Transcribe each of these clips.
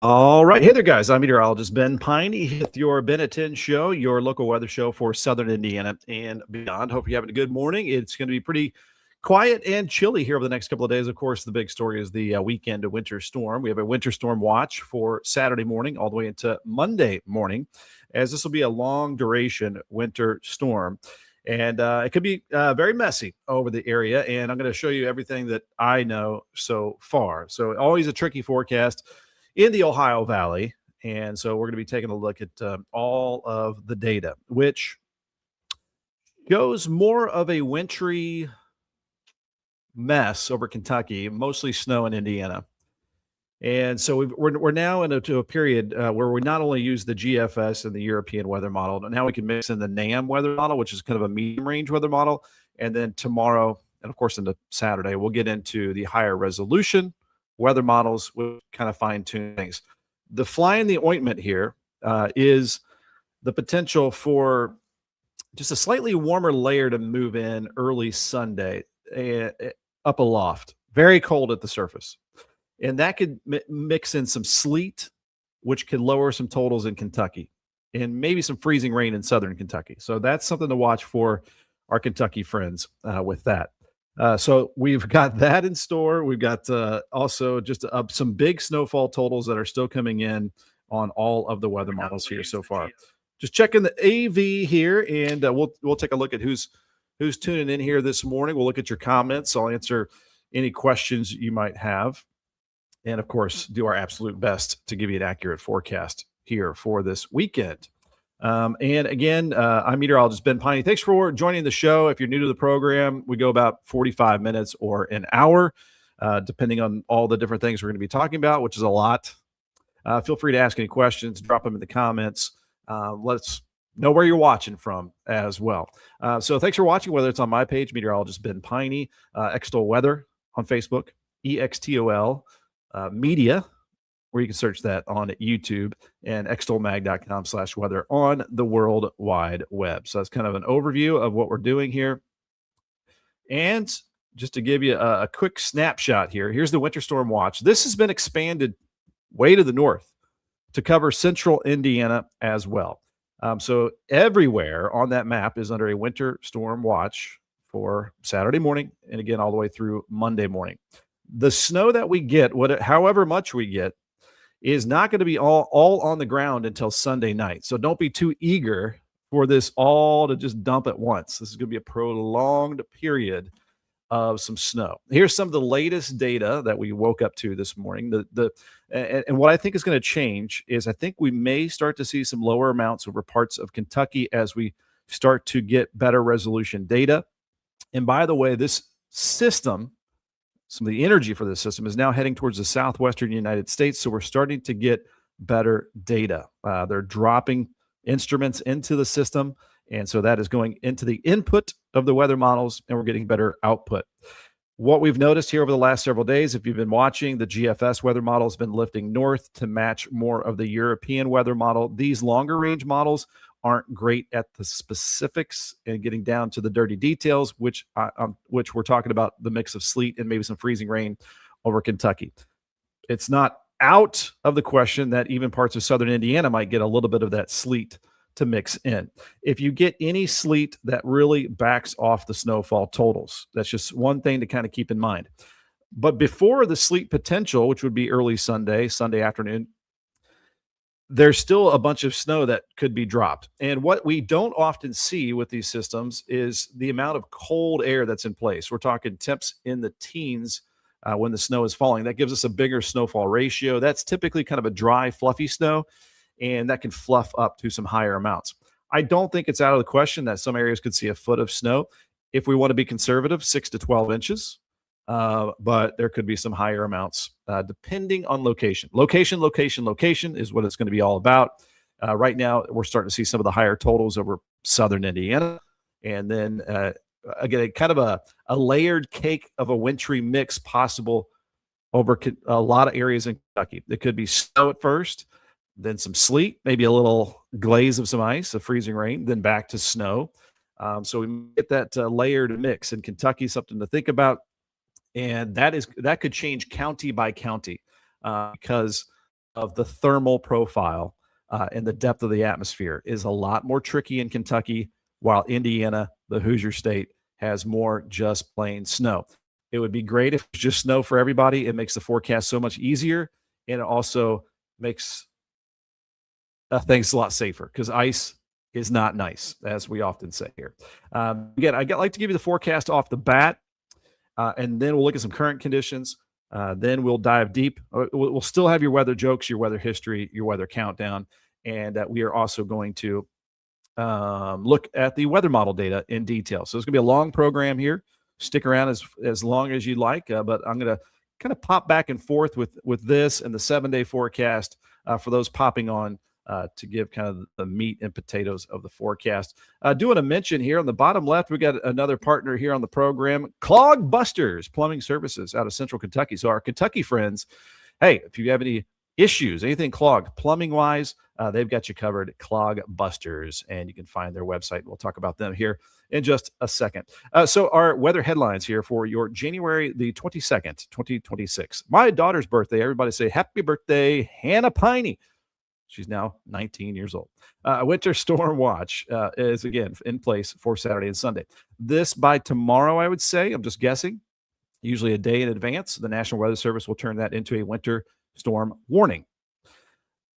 All right. Hey there, guys. I'm meteorologist Ben Peine with your Ben at 10 show, your local weather show for Southern Indiana and beyond. Hope you're having a good morning. It's going to be pretty quiet and chilly here over the next couple of days. Of course, the big story is the weekend of winter storm. We have a winter storm watch for Saturday morning all the way into Monday morning, as this will be a long duration winter storm. And it could be very messy over the area. And I'm going to show you everything that I know so far. So, always a tricky forecast in the Ohio Valley. And so we're going to be taking a look at all of the data, which shows more of a wintry mess over Kentucky, mostly snow in Indiana. And so we're now into a period where we not only use the GFS and the European weather model, but now we can mix in the NAM weather model, which is kind of a medium range weather model. And then tomorrow, and of course into Saturday, we'll get into the higher resolution weather models with kind of fine tune things. The fly in the ointment here is the potential for just a slightly warmer layer to move in early Sunday up aloft. Very cold at the surface. And that could mix in some sleet, which could lower some totals in Kentucky, and maybe some freezing rain in southern Kentucky. So that's something to watch for our Kentucky friends with that. So we've got that in store. We've got also just some big snowfall totals that are still coming in on all of the weather models here so far. Just checking the AV here, and we'll take a look at who's tuning in here this morning. We'll look at your comments. I'll answer any questions you might have, and of course, do our absolute best to give you an accurate forecast here for this weekend. And again, I'm meteorologist Ben Peine. Thanks for joining the show. If you're new to the program, we go about 45 minutes or an hour, depending on all the different things we're going to be talking about, which is a lot. Feel free to ask any questions, drop them in the comments. Let's know where you're watching from as well. So thanks for watching, whether it's on my page, meteorologist Ben Peine, Extol Weather on Facebook, EXTOL Media, where you can search that on YouTube, and extolmag.com/weather on the World Wide Web. So that's kind of an overview of what we're doing here. And just to give you a quick snapshot here, here's the winter storm watch. This has been expanded way to the north to cover central Indiana as well. So everywhere on that map is under a winter storm watch for Saturday morning, and again, all the way through Monday morning. The snow that we get, however much we get, is not going to be all on the ground until Sunday night. So don't be too eager for this all to just dump at once. This is going to be a prolonged period of some snow. Here's some of the latest data that we woke up to this morning. And what I think is going to change is I think we may start to see some lower amounts over parts of Kentucky as we start to get better resolution data. And by the way, this system, some of the energy for this system is now heading towards the southwestern United States. So we're starting to get better data. They're dropping instruments into the system. And so that is going into the input of the weather models, and we're getting better output. What we've noticed here over the last several days, if you've been watching, the GFS weather model has been lifting north to match more of the European weather model. These longer range models aren't great at the specifics and getting down to the dirty details, which we're talking about the mix of sleet and maybe some freezing rain over Kentucky. It's not out of the question that even parts of southern Indiana might get a little bit of that sleet to mix in. If you get any sleet, that really backs off the snowfall totals. That's just one thing to kind of keep in mind. But before the sleet potential, which would be early Sunday afternoon, there's still a bunch of snow that could be dropped. And what we don't often see with these systems is the amount of cold air that's in place. We're talking temps in the teens when the snow is falling. That gives us a bigger snowfall ratio. That's typically kind of a dry, fluffy snow, and that can fluff up to some higher amounts. I don't think it's out of the question that some areas could see a foot of snow. If we want to be conservative, 6 to 12 inches. But there could be some higher amounts depending on location. Location is what it's going to be all about. Right now, we're starting to see some of the higher totals over southern Indiana. And then, again, kind of a layered cake of a wintry mix possible over a lot of areas in Kentucky. It could be snow at first, then some sleet, maybe a little glaze of some ice, a freezing rain, then back to snow. So we get that layered mix in Kentucky, something to think about. And that could change county by county because of the thermal profile and the depth of the atmosphere is a lot more tricky in Kentucky, while Indiana, the Hoosier state, has more just plain snow. It would be great if it's just snow for everybody. It makes the forecast so much easier, and it also makes things a lot safer because ice is not nice, as we often say here. Again, like to give you the forecast off the bat, and then we'll look at some current conditions. Then we'll dive deep. We'll still have your weather jokes, your weather history, your weather countdown, and we are also going to look at the weather model data in detail. So it's going to be a long program here. Stick around as long as you'd like, but I'm going to kind of pop back and forth with this and the 7-day forecast for those popping on to give kind of the meat and potatoes of the forecast. Doing a mention here on the bottom left, we got another partner here on the program, Clog Busters Plumbing Services out of Central Kentucky. So our Kentucky friends, hey, if you have any issues, anything clogged plumbing wise, they've got you covered. Clog Busters, and you can find their website. We'll talk about them here in just a second. So our weather headlines here for your January the 22nd, 2026. My daughter's birthday. Everybody say happy birthday, Hannah Peine. She's now 19 years old. Winter storm watch is again in place for Saturday and Sunday. This by tomorrow, I would say. I'm just guessing. Usually a day in advance, the National Weather Service will turn that into a winter storm warning.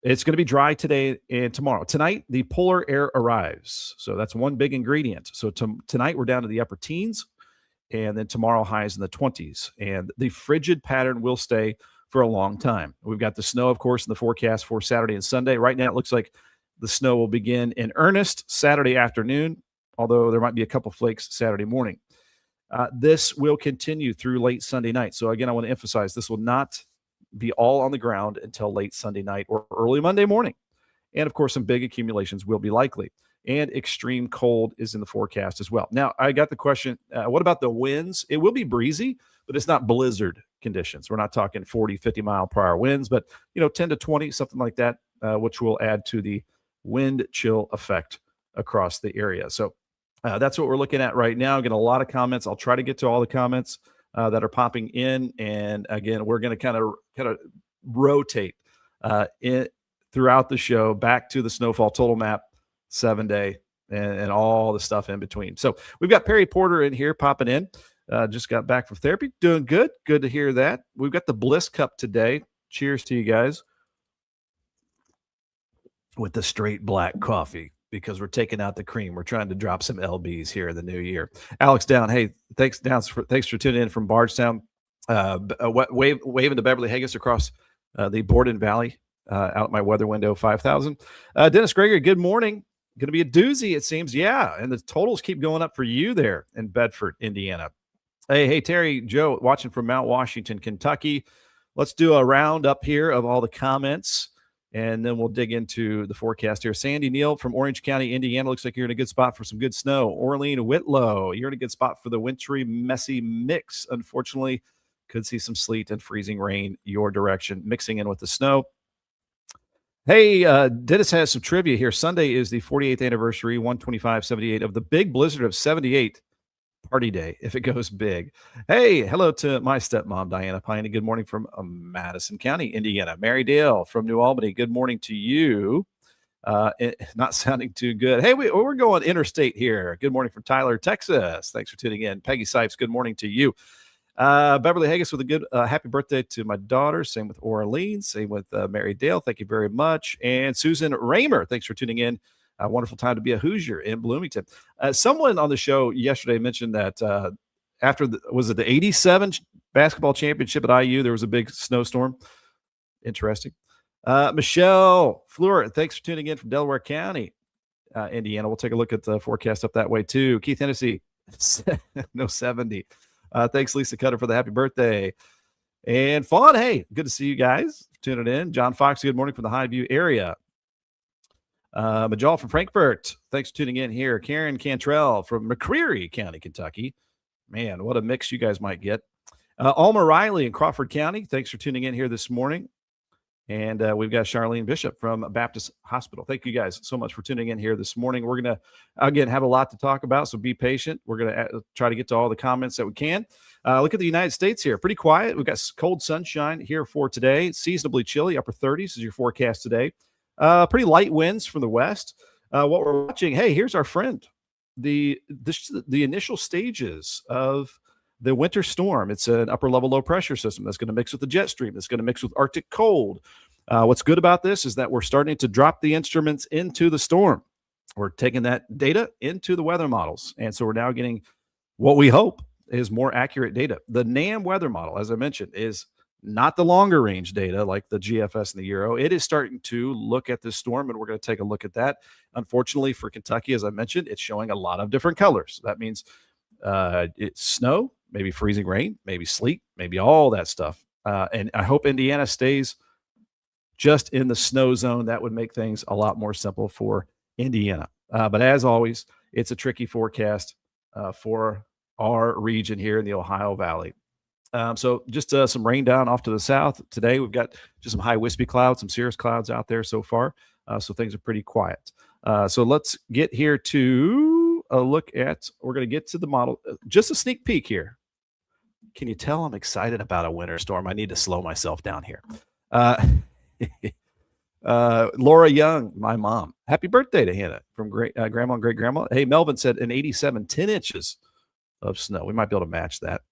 It's going to be dry today and tomorrow. Tonight, the polar air arrives. So that's one big ingredient. So tonight, we're down to the upper teens, and then tomorrow, highs in the 20s. And the frigid pattern will stay for a long time. We've got the snow, of course, in the forecast for Saturday and Sunday. Right now, it looks like the snow will begin in earnest Saturday afternoon, although there might be a couple flakes Saturday morning. This will continue through late Sunday night. So again, I want to emphasize this will not be all on the ground until late Sunday night or early Monday morning. And of course, some big accumulations will be likely. And extreme cold is in the forecast as well. Now, I got the question, what about the winds? It will be breezy, but it's not blizzard conditions. We're not talking 40, 50 mile per hour winds, but 10 to 20, something like that, which will add to the wind chill effect across the area. So that's what we're looking at right now. Getting a lot of comments. I'll try to get to all the comments that are popping in. And again, we're going to kind of rotate throughout the show back to the snowfall total map, 7-day, and all the stuff in between. So we've got Perry Porter in here popping in. Just got back from therapy. Doing good. Good to hear that. We've got the Bliss Cup today. Cheers to you guys. With the straight black coffee, because we're taking out the cream. We're trying to drop some LBs here in the new year. Alex Down, hey, thanks for tuning in from Bardstown. Waving to Beverly Haggis across the Borden Valley out my weather window 5,000. Dennis Gregory, good morning. Going to be a doozy, it seems. Yeah, and the totals keep going up for you there in Bedford, Indiana. Hey, Terry Joe, watching from Mount Washington, Kentucky. Let's do a round up here of all the comments, and then we'll dig into the forecast here. Sandy Neal from Orange County, Indiana. Looks like you're in a good spot for some good snow. Orlean Whitlow, you're in a good spot for the wintry, messy mix. Unfortunately, could see some sleet and freezing rain your direction, mixing in with the snow. Hey, Dennis has some trivia here. Sunday is the 48th anniversary, 125/78 of the big blizzard of 78. Party day, if it goes big. Hey, hello to my stepmom, Diana Peine. Good morning from Madison County, Indiana. Mary Dale from New Albany. Good morning to you. Not sounding too good. Hey, we're going interstate here. Good morning from Tyler, Texas. Thanks for tuning in. Peggy Sipes, good morning to you. Beverly Haggis with a good happy birthday to my daughter. Same with Orleans. Same with Mary Dale. Thank you very much. And Susan Raymer, thanks for tuning in. A wonderful time to be a Hoosier in Bloomington. Someone on the show yesterday mentioned that after was it the 87 basketball championship at IU, there was a big snowstorm. Interesting. Michelle Fleur, thanks for tuning in from Delaware County, Indiana. We'll take a look at the forecast up that way too. Keith Hennessy, no 70. Thanks, Lisa Cutter, for the happy birthday. And Fawn, hey, good to see you guys tuning in. John Fox, good morning from the Highview area. Majal from Frankfurt, thanks for tuning in here. Karen Cantrell from McCreary County, Kentucky. Man, what a mix you guys might get. Alma Riley in Crawford County, thanks for tuning in here this morning. And we've got Charlene Bishop from Baptist Hospital. Thank you guys so much for tuning in here this morning. We're going to, again, have a lot to talk about, so be patient. We're going to try to get to all the comments that we can. Look at the United States here. Pretty quiet. We've got cold sunshine here for today. Seasonably chilly, upper 30s is your forecast today. Pretty light winds from the west. What we're watching, hey, here's our friend. The initial stages of the winter storm. It's an upper level low pressure system that's going to mix with the jet stream. That's going to mix with Arctic cold. What's good about this is that we're starting to drop the instruments into the storm. We're taking that data into the weather models. And so we're now getting what we hope is more accurate data. The NAM weather model, as I mentioned, is not the longer range data like the GFS and the Euro. It is starting to look at this storm, and we're going to take a look at that. Unfortunately for Kentucky, as I mentioned, it's showing a lot of different colors. That means it's snow, maybe freezing rain, maybe sleet, maybe all that stuff. And I hope Indiana stays just in the snow zone. That would make things a lot more simple for Indiana. But as always, it's a tricky forecast for our region here in the Ohio Valley. So just some rain down off to the south. Today, we've got just some high wispy clouds, some cirrus clouds out there so far. So things are pretty quiet. So let's get here to a look at, we're going to get to the model. Just a sneak peek here. Can you tell I'm excited about a winter storm? I need to slow myself down here. Laura Young, my mom. Happy birthday to Hannah from grandma and great grandma. Hey, Melvin said in 87, 10 inches of snow. We might be able to match that.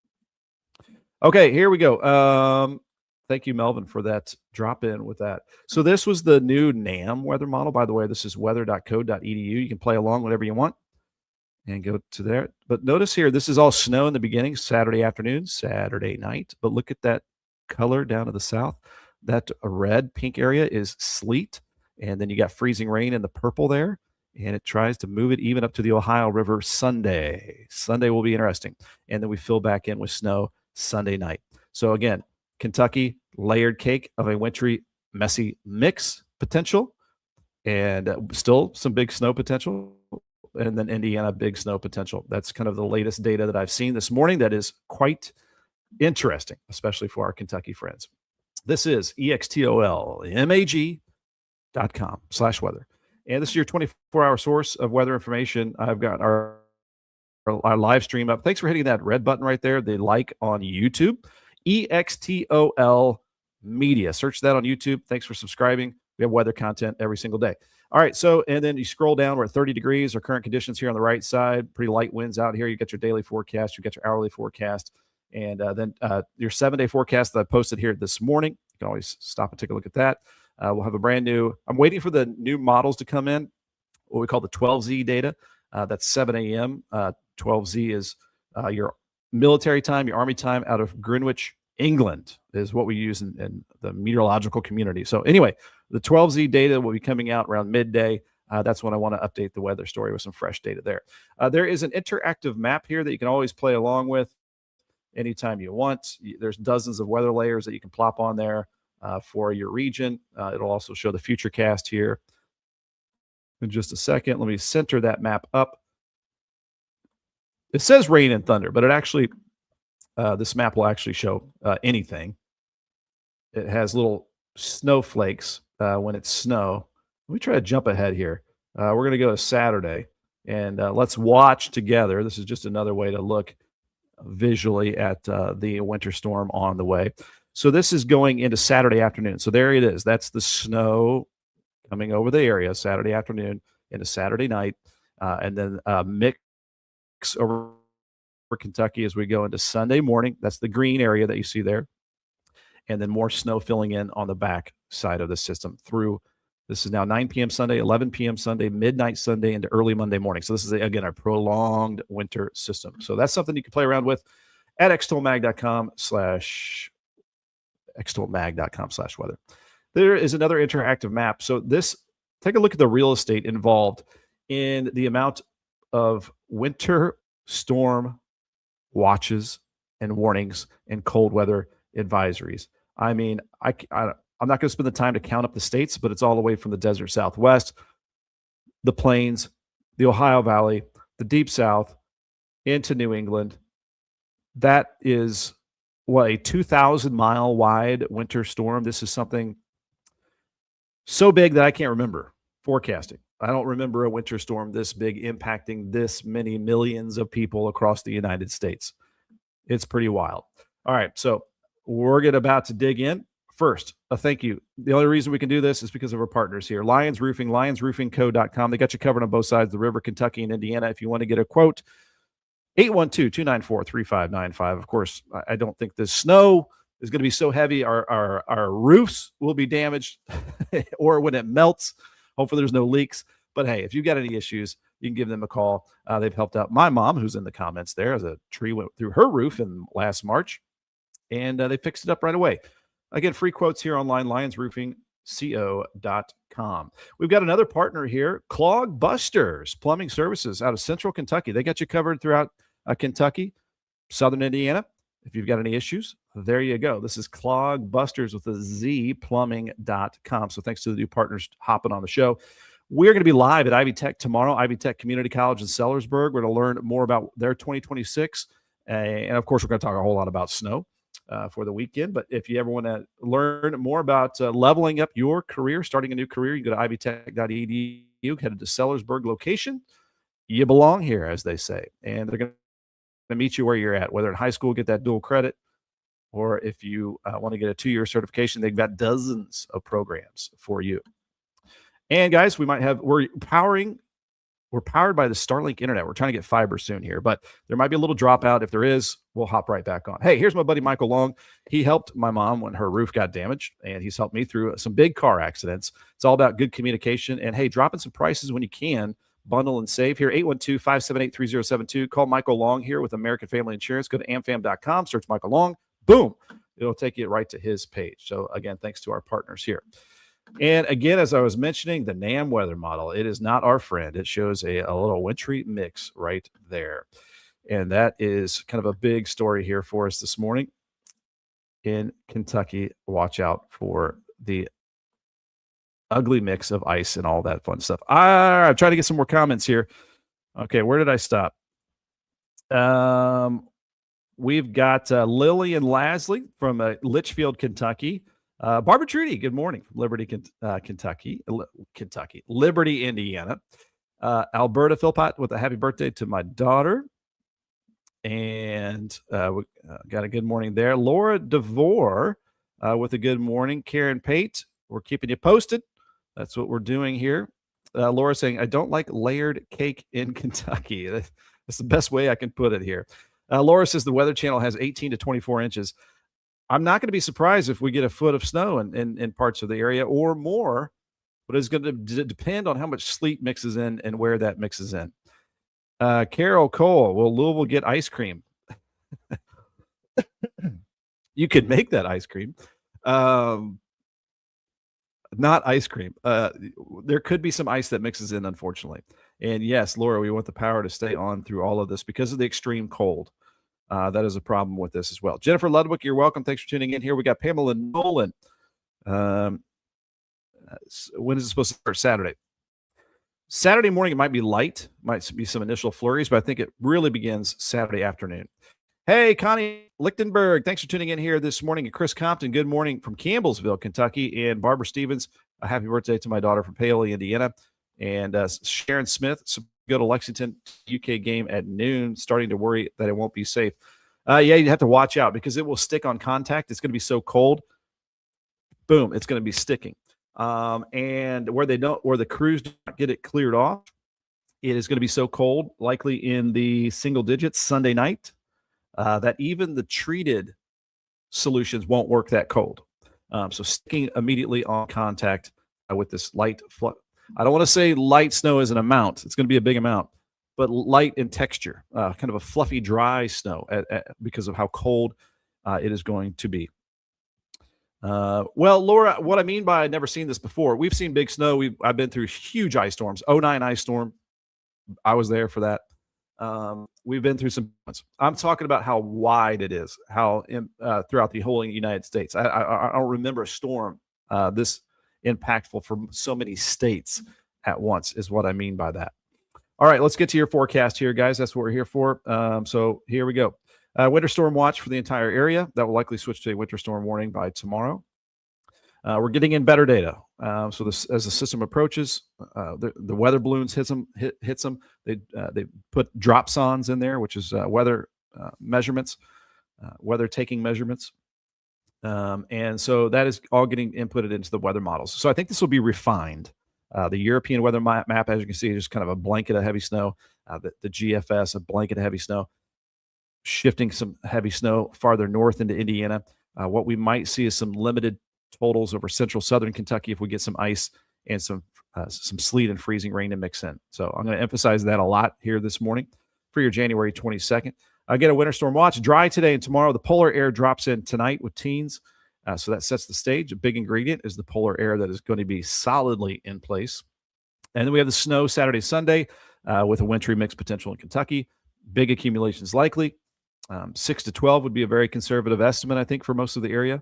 Okay, here we go. Thank you, Melvin, for that drop in with that. So this was the new NAM weather model. By the way, this is weather.co.edu. You can play along whatever you want and go to there. But notice here, this is all snow in the beginning, Saturday afternoon, Saturday night. But look at that color down to the south. That red, pink area is sleet. And then you got freezing rain in the purple there. And it tries to move it even up to the Ohio River Sunday. Sunday will be interesting. And then we fill back in with snow Sunday night. So again, Kentucky, layered cake of a wintry, messy mix potential. And still some big snow potential. And then Indiana, big snow potential. That's kind of the latest data that I've seen this morning. That is quite interesting, especially for our Kentucky friends. This is extolmag.com/weather. And this is your 24-hour source of weather information. I've got our live stream up. Thanks for hitting that red button right there, the like on YouTube. EXTOL Media. Search that on YouTube. Thanks for subscribing. We have weather content every single day. All right, so, and then you scroll down, we're at 30 degrees, our current conditions here on the right side, pretty light winds out here. You got your daily forecast, you got your hourly forecast, and then your 7-day forecast that I posted here this morning. You can always stop and take a look at that. We'll have a brand new, I'm waiting for the new models to come in, what we call the 12Z data. That's 7 a.m. 12Z is your military time, your Army time out of Greenwich, England, is what we use in the meteorological community. So anyway, the 12Z data will be coming out around midday. That's when I want to update the weather story with some fresh data there. There is an interactive map here that you can always play along with anytime you want. There's dozens of weather layers that you can plop on there for your region. It'll also show the futurecast here in just a second. Let me center that map up. It says rain and thunder, but it actually, this map will actually show anything. It has little snowflakes when it's snow. Let me try to jump ahead here. We're going to go to Saturday, and let's watch together. This is just another way to look visually at the winter storm on the way. So this is going into Saturday afternoon. So there it is. That's the snow coming over the area Saturday afternoon into Saturday night, and then mix over Kentucky as we go into Sunday morning. That's the green area that you see there. And then more snow filling in on the back side of the system through, this is now 9 p.m. Sunday, 11 p.m. Sunday, midnight Sunday, into early Monday morning. So this is, again, a prolonged winter system. So that's something you can play around with at extolmag.com/weather. There is another interactive map. So this, take a look at the real estate involved in the amount of winter storm watches and warnings and cold weather advisories. I mean, I'm not going to spend the time to count up the states, but it's all the way from the desert Southwest, the plains, the Ohio Valley, the deep South, into New England. That is what, a 2,000-mile wide winter storm. This is something So big that I can't remember forecasting. I don't remember a winter storm this big impacting this many millions of people across the United States. It's pretty wild. All right, so we're about to dig in. First, a thank you. The only reason we can do this is because of our partners here. Lions Roofing, lionsroofingco.com. They got you covered on both sides of the river, Kentucky and Indiana. If you want to get a quote, 812-294-3595. Of course, I don't think the snow is going to be so heavy our roofs will be damaged or when it melts. Hopefully there's no leaks. But hey, if you've got any issues, you can give them a call. They've helped out my mom, who's in the comments there, as a tree went through her roof in last March, and they fixed it up right away. Again, free quotes here online, lionsroofingco.com. We've got another partner here, Clog Busters Plumbing Services out of Central Kentucky. They got you covered throughout Kentucky, Southern Indiana. If you've got any issues, there you go. This is Clog Busters with a Z, plumbing.com. So thanks to the new partners hopping on the show. We're going to be live at Ivy Tech tomorrow, Ivy Tech Community College in Sellersburg. We're going to learn more about their 2026. And of course, we're going to talk a whole lot about snow for the weekend. But if you ever want to learn more about leveling up your career, starting a new career, you can go to ivytech.edu, headed to Sellersburg location. You belong here, as they say. And they're going to meet you where you're at, whether in high school, get that dual credit, or if you want to get a 2-year certification, they've got dozens of programs for you. And guys, we're powered by the Starlink internet. We're trying to get fiber soon here, but there might be a little dropout. If there is, we'll hop right back on. Hey, here's my buddy Michael Long. He helped my mom when her roof got damaged, and he's helped me through some big car accidents. It's all about good communication. And hey, dropping some prices when you can. Bundle and save here, 812-578-3072. Call Michael Long here with American Family Insurance. Go to amfam.com, search Michael Long. Boom. It'll take you right to his page. So again, thanks to our partners here. And again, as I was mentioning, the NAM weather model, it is not our friend. It shows a little wintry mix right there. And that is kind of a big story here for us this morning in Kentucky. Watch out for the ugly mix of ice and all that fun stuff. I'm trying to get some more comments here. Okay, where did I stop? We've got Lily and Lasley from Litchfield, Kentucky. Barbara Trudy, good morning from Liberty, Kentucky, Liberty, Indiana. Alberta Philpott with a happy birthday to my daughter. And we got a good morning there. Laura DeVore with a good morning. Karen Pate, we're keeping you posted. That's what we're doing here. Laura saying, I don't like layered cake in Kentucky. That's the best way I can put it here. Laura says the Weather Channel has 18 to 24 inches. I'm not going to be surprised if we get a foot of snow in parts of the area or more, but it's going to depend on how much sleet mixes in and where that mixes in. Carol Cole, will Louisville get ice cream? You could make that ice cream. Not ice cream. There could be some ice that mixes in, unfortunately. And yes, Laura, we want the power to stay on through all of this because of the extreme cold. That is a problem with this as well. Jennifer Ludwig, you're welcome. Thanks for tuning in here. We got Pamela Nolan. When is it supposed to start? Saturday. Saturday morning, it might be light. Might be some initial flurries, but I think it really begins Saturday afternoon. Hey, Connie Lichtenberg, thanks for tuning in here this morning. And Chris Compton, good morning from Campbellsville, Kentucky. And Barbara Stevens, a happy birthday to my daughter from Paoli, Indiana. And Sharon Smith, go to Lexington UK game at noon, starting to worry that it won't be safe. Yeah, you have to watch out because it will stick on contact. It's going to be so cold. Boom, it's going to be sticking. And where the crews don't get it cleared off, it is going to be so cold, likely in the single digits Sunday night, that even the treated solutions won't work that cold. So sticking immediately on contact with this light I don't want to say light snow as an amount. It's going to be a big amount, but light in texture, kind of a fluffy, dry snow because of how cold it is going to be. Well, Laura, what I mean by I'd never seen this before, we've seen big snow. I've been through huge ice storms, 2009 ice storm. I was there for that. We've been through some. I'm talking about how wide it is, how throughout the whole United States. I don't remember a storm this impactful for so many states at once is what I mean by that. All right, let's get to your forecast here, guys. That's what we're here for. So here we go. Winter storm watch for the entire area. That will likely switch to a winter storm warning by tomorrow. We're getting in better data. So this, as the system approaches, the weather balloons hits them. They put dropsondes in there, which is weather measurements, weather taking measurements. And so that is all getting inputted into the weather models. So I think this will be refined. The European weather map, as you can see, is just kind of a blanket of heavy snow. The GFS, a blanket of heavy snow, shifting some heavy snow farther north into Indiana. What we might see is some limited totals over central southern Kentucky if we get some ice and some sleet and freezing rain to mix in. So I'm going to emphasize that a lot here this morning for your January 22nd. Again, a winter storm watch. Dry today and tomorrow. The polar air drops in tonight with teens. So that sets the stage. A big ingredient is the polar air that is going to be solidly in place. And then we have the snow Saturday, Sunday with a wintry mix potential in Kentucky. Big accumulations likely. 6 to 12 would be a very conservative estimate, I think, for most of the area.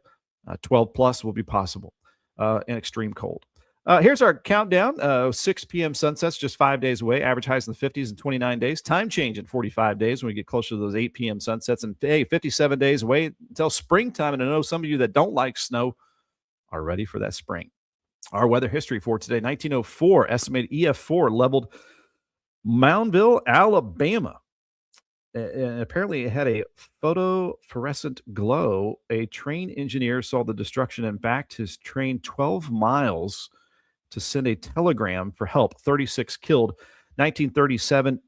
12 plus will be possible and extreme cold. Here's our countdown. 6 p.m. sunsets just 5 days away. Average highs in the 50s in 29 days. Time change in 45 days when we get closer to those 8 p.m. sunsets. And, hey, 57 days away until springtime. And I know some of you that don't like snow are ready for that spring. Our weather history for today, 1904, estimated EF4 leveled Moundville, Alabama. And apparently it had a photophorescent glow. A train engineer saw the destruction and backed his train 12 miles to send a telegram for help. 36 killed. 1937,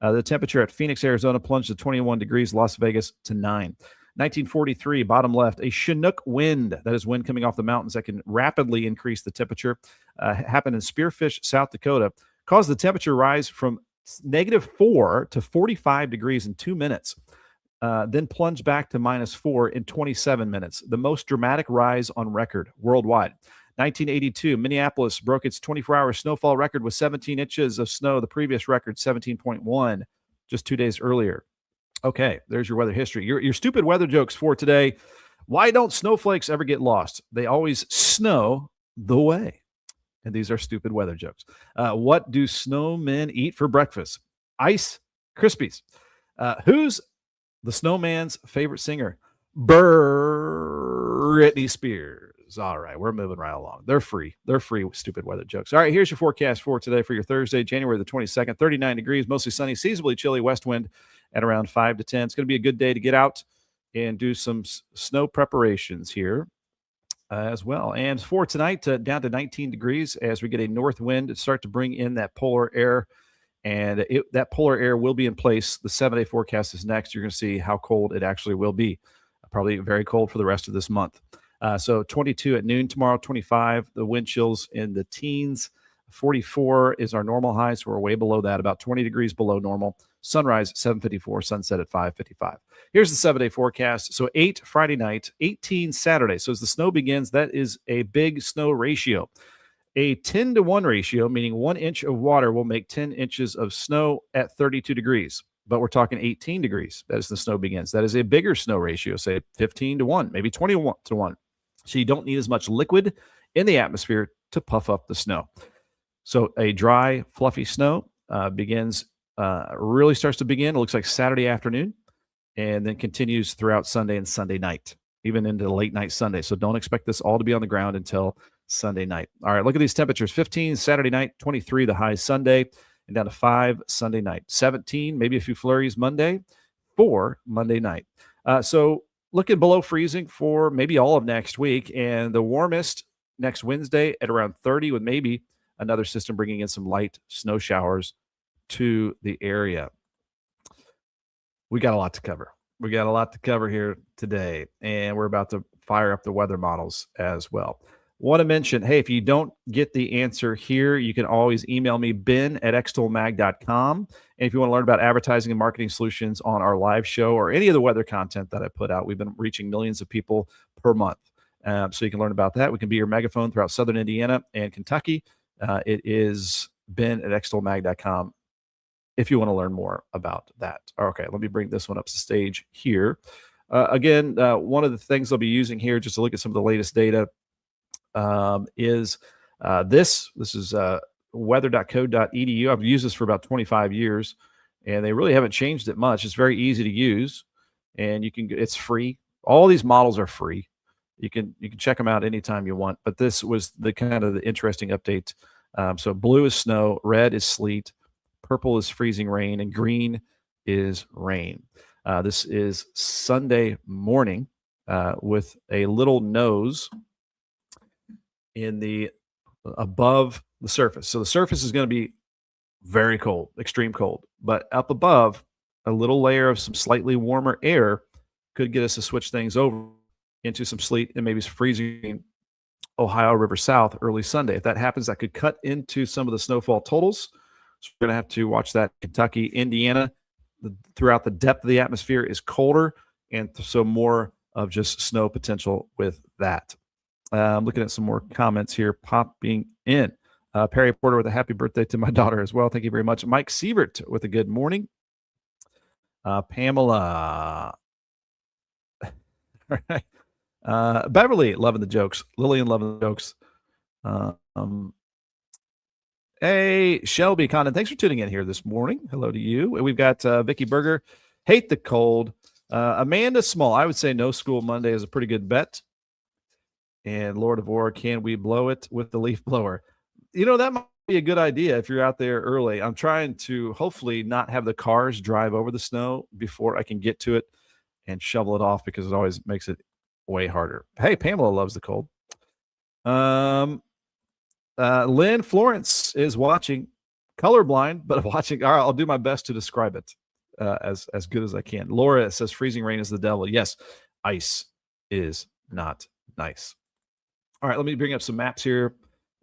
the temperature at Phoenix, Arizona plunged to 21 degrees, Las Vegas to 9. 1943, bottom left, a Chinook wind, that is wind coming off the mountains that can rapidly increase the temperature, happened in Spearfish, South Dakota, caused the temperature rise from -4 to 45 degrees in 2 minutes, then plunged back to -4 in 27 minutes, the most dramatic rise on record worldwide. 1982, Minneapolis broke its 24-hour snowfall record with 17 inches of snow. The previous record, 17.1, just 2 days earlier. Okay, there's your weather history. Your stupid weather jokes for today. Why don't snowflakes ever get lost? They always snow the way. And these are stupid weather jokes. What do snowmen eat for breakfast? Ice Krispies. Who's the snowman's favorite singer? Britney Spears. All right, we're moving right along. They're free. They're free stupid weather jokes. All right, here's your forecast for today for your Thursday, January the 22nd. 39 degrees, mostly sunny, seasonably chilly, west wind at around 5 to 10. It's going to be a good day to get out and do some snow preparations here. As well. And for tonight, down to 19 degrees as we get a north wind to start to bring in that polar air. And that polar air will be in place. The 7-day forecast is next. You're going to see how cold it actually will be. Probably very cold for the rest of this month. So 22 at noon tomorrow, 25, the wind chills in the teens. 44 is our normal high, so we're way below that, about 20 degrees below normal. Sunrise 7:54, sunset at 5:55. Here's the 7-day forecast. So 8 Friday night, 18 Saturday. So as the snow begins, that is a big snow ratio. A 10-to-1 ratio, meaning 1 inch of water will make 10 inches of snow at 32 degrees. But we're talking 18 degrees as the snow begins. That is a bigger snow ratio, say 15-to-1, maybe 21-to-1. So you don't need as much liquid in the atmosphere to puff up the snow. So a dry, fluffy snow really starts to begin. It looks like Saturday afternoon and then continues throughout Sunday and Sunday night, even into the late night Sunday. So don't expect this all to be on the ground until Sunday night. All right, look at these temperatures. 15 Saturday night, 23 the high Sunday, and down to 5 Sunday night. 17, maybe a few flurries Monday, 4 Monday night. So looking below freezing for maybe all of next week, and the warmest next Wednesday at around 30 with maybe another system bringing in some light snow showers to the area. We got a lot to cover. We got a lot to cover here today, and we're about to fire up the weather models as well. Want to mention, hey, if you don't get the answer here, you can always email me, ben@extolmag.com. And if you want to learn about advertising and marketing solutions on our live show or any of the weather content that I put out, we've been reaching millions of people per month. So you can learn about that. We can be your megaphone throughout Southern Indiana and Kentucky. It is ben@extolmag.com if you want to learn more about that. Okay, let me bring this one up to stage here. Again, one of the things I'll be using here just to look at some of the latest data is this. This is weather.co.edu. I've used this for about 25 years, and they really haven't changed it much. It's very easy to use, and it's free. All these models are free. You can check them out anytime you want. But this was the kind of the interesting update. So blue is snow, red is sleet, purple is freezing rain, and green is rain. This is Sunday morning with a little nose in the above the surface. So the surface is going to be very cold, extreme cold. But up above, a little layer of some slightly warmer air could get us to switch things over into some sleet and maybe some freezing Ohio River South early Sunday. If that happens, that could cut into some of the snowfall totals. So we're going to have to watch that. Kentucky, Indiana, throughout the depth of the atmosphere is colder, and so more of just snow potential with that. I'm looking at some more comments here popping in. Perry Porter with a happy birthday to my daughter as well. Thank you very much. Mike Sievert with a good morning. Pamela. All right. Beverly, loving the jokes. Lillian, loving the jokes. Hey, Shelby Condon, thanks for tuning in here this morning. Hello to you. We've got Vicky Berger, hate the cold. Amanda Small, I would say no school Monday is a pretty good bet. And Lord of War, can we blow it with the leaf blower? That might be a good idea if you're out there early. I'm trying to hopefully not have the cars drive over the snow before I can get to it and shovel it off, because it always makes it way harder. Hey, Pamela loves the cold. Lynn Florence is watching, colorblind, but watching. All right, I'll do my best to describe it as good as I can. Laura says freezing rain is the devil. Yes, ice is not nice. All right, let me bring up some maps here,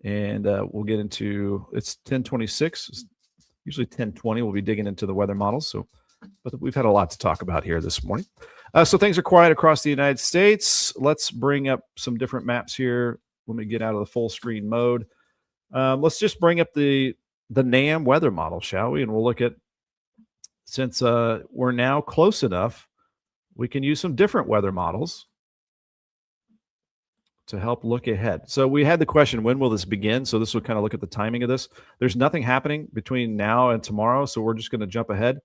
and we'll get into, it's 10:26. Usually 10:20 we'll be digging into the weather models. But we've had a lot to talk about here this morning. So things are quiet across the United States. Let's bring up some different maps here. Let me get out of the full screen mode. Let's just bring up the NAM weather model, shall we? And we'll look at, since we're now close enough, we can use some different weather models to help look ahead. So we had the question, when will this begin? So this will kind of look at the timing of this. There's nothing happening between now and tomorrow, so we're just going to jump ahead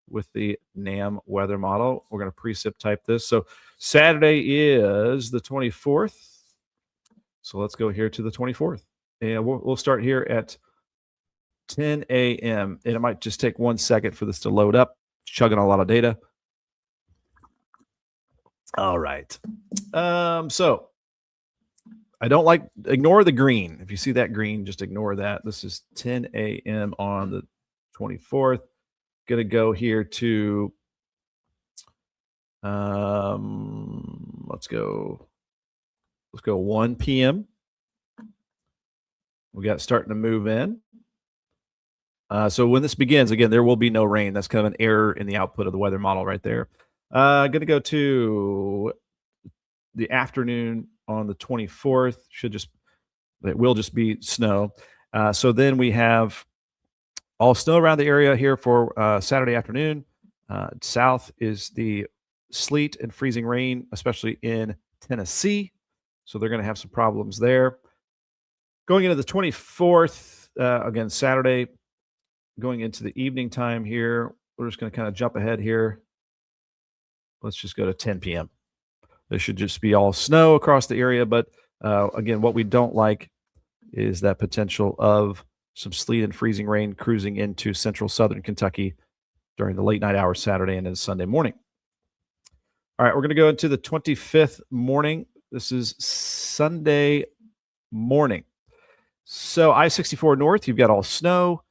with the NAM weather model. We're going to precip type this. So Saturday is the 24th. So let's go here to the 24th. And we'll start here at 10 a.m. And it might just take 1 second for this to load up. Chugging a lot of data. All right. So I don't ignore the green. If you see that green, just ignore that. This is 10 a.m. on the 24th. Going to go here to, let's go 1 p.m. We got starting to move in. So when this begins, again, there will be no rain. That's kind of an error in the output of the weather model right there. Going to go to the afternoon on the 24th. It will just be snow. So then we have all snow around the area here for Saturday afternoon. South is the sleet and freezing rain, especially in Tennessee. So they're going to have some problems there. Going into the 24th, again, Saturday, going into the evening time here, we're just going to kind of jump ahead here. Let's just go to 10 p.m. There should just be all snow across the area. But again, what we don't like is that potential of some sleet and freezing rain cruising into central southern Kentucky during the late night hours Saturday and then Sunday morning. All right, we're going to go into the 25th morning. This is Sunday morning. So I-64 North, you've got all snow.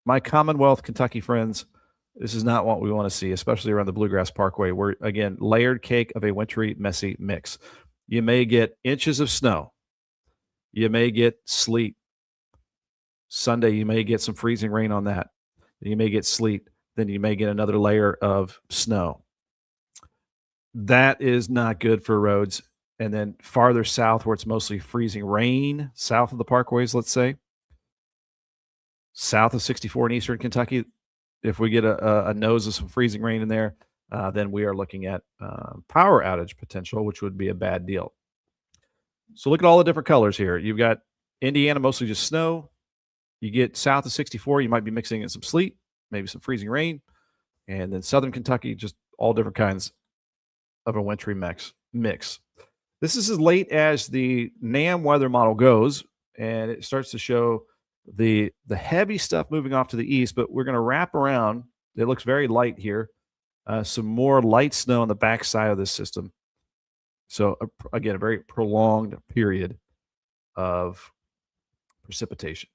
My Commonwealth Kentucky friends, this is not what we want to see, especially around the Bluegrass Parkway. We're, again, layered cake of a wintry, messy mix. You may get inches of snow. You may get sleet. Sunday, you may get some freezing rain on that. You may get sleet. Then you may get another layer of snow. That is not good for roads. And then farther south, where it's mostly freezing rain, south of the parkways, let's say, south of 64 in eastern Kentucky, if we get a nose of some freezing rain in there, then we are looking at power outage potential, which would be a bad deal. So look at all the different colors here. You've got Indiana, mostly just snow. You get south of 64, you might be mixing in some sleet, maybe some freezing rain. And then southern Kentucky, just all different kinds of a wintry mix. This is as late as the NAM weather model goes, and it starts to show the heavy stuff moving off to the east, but we're going to wrap around. It looks very light here. Some more light snow on the backside of this system. So again, a very prolonged period of precipitation.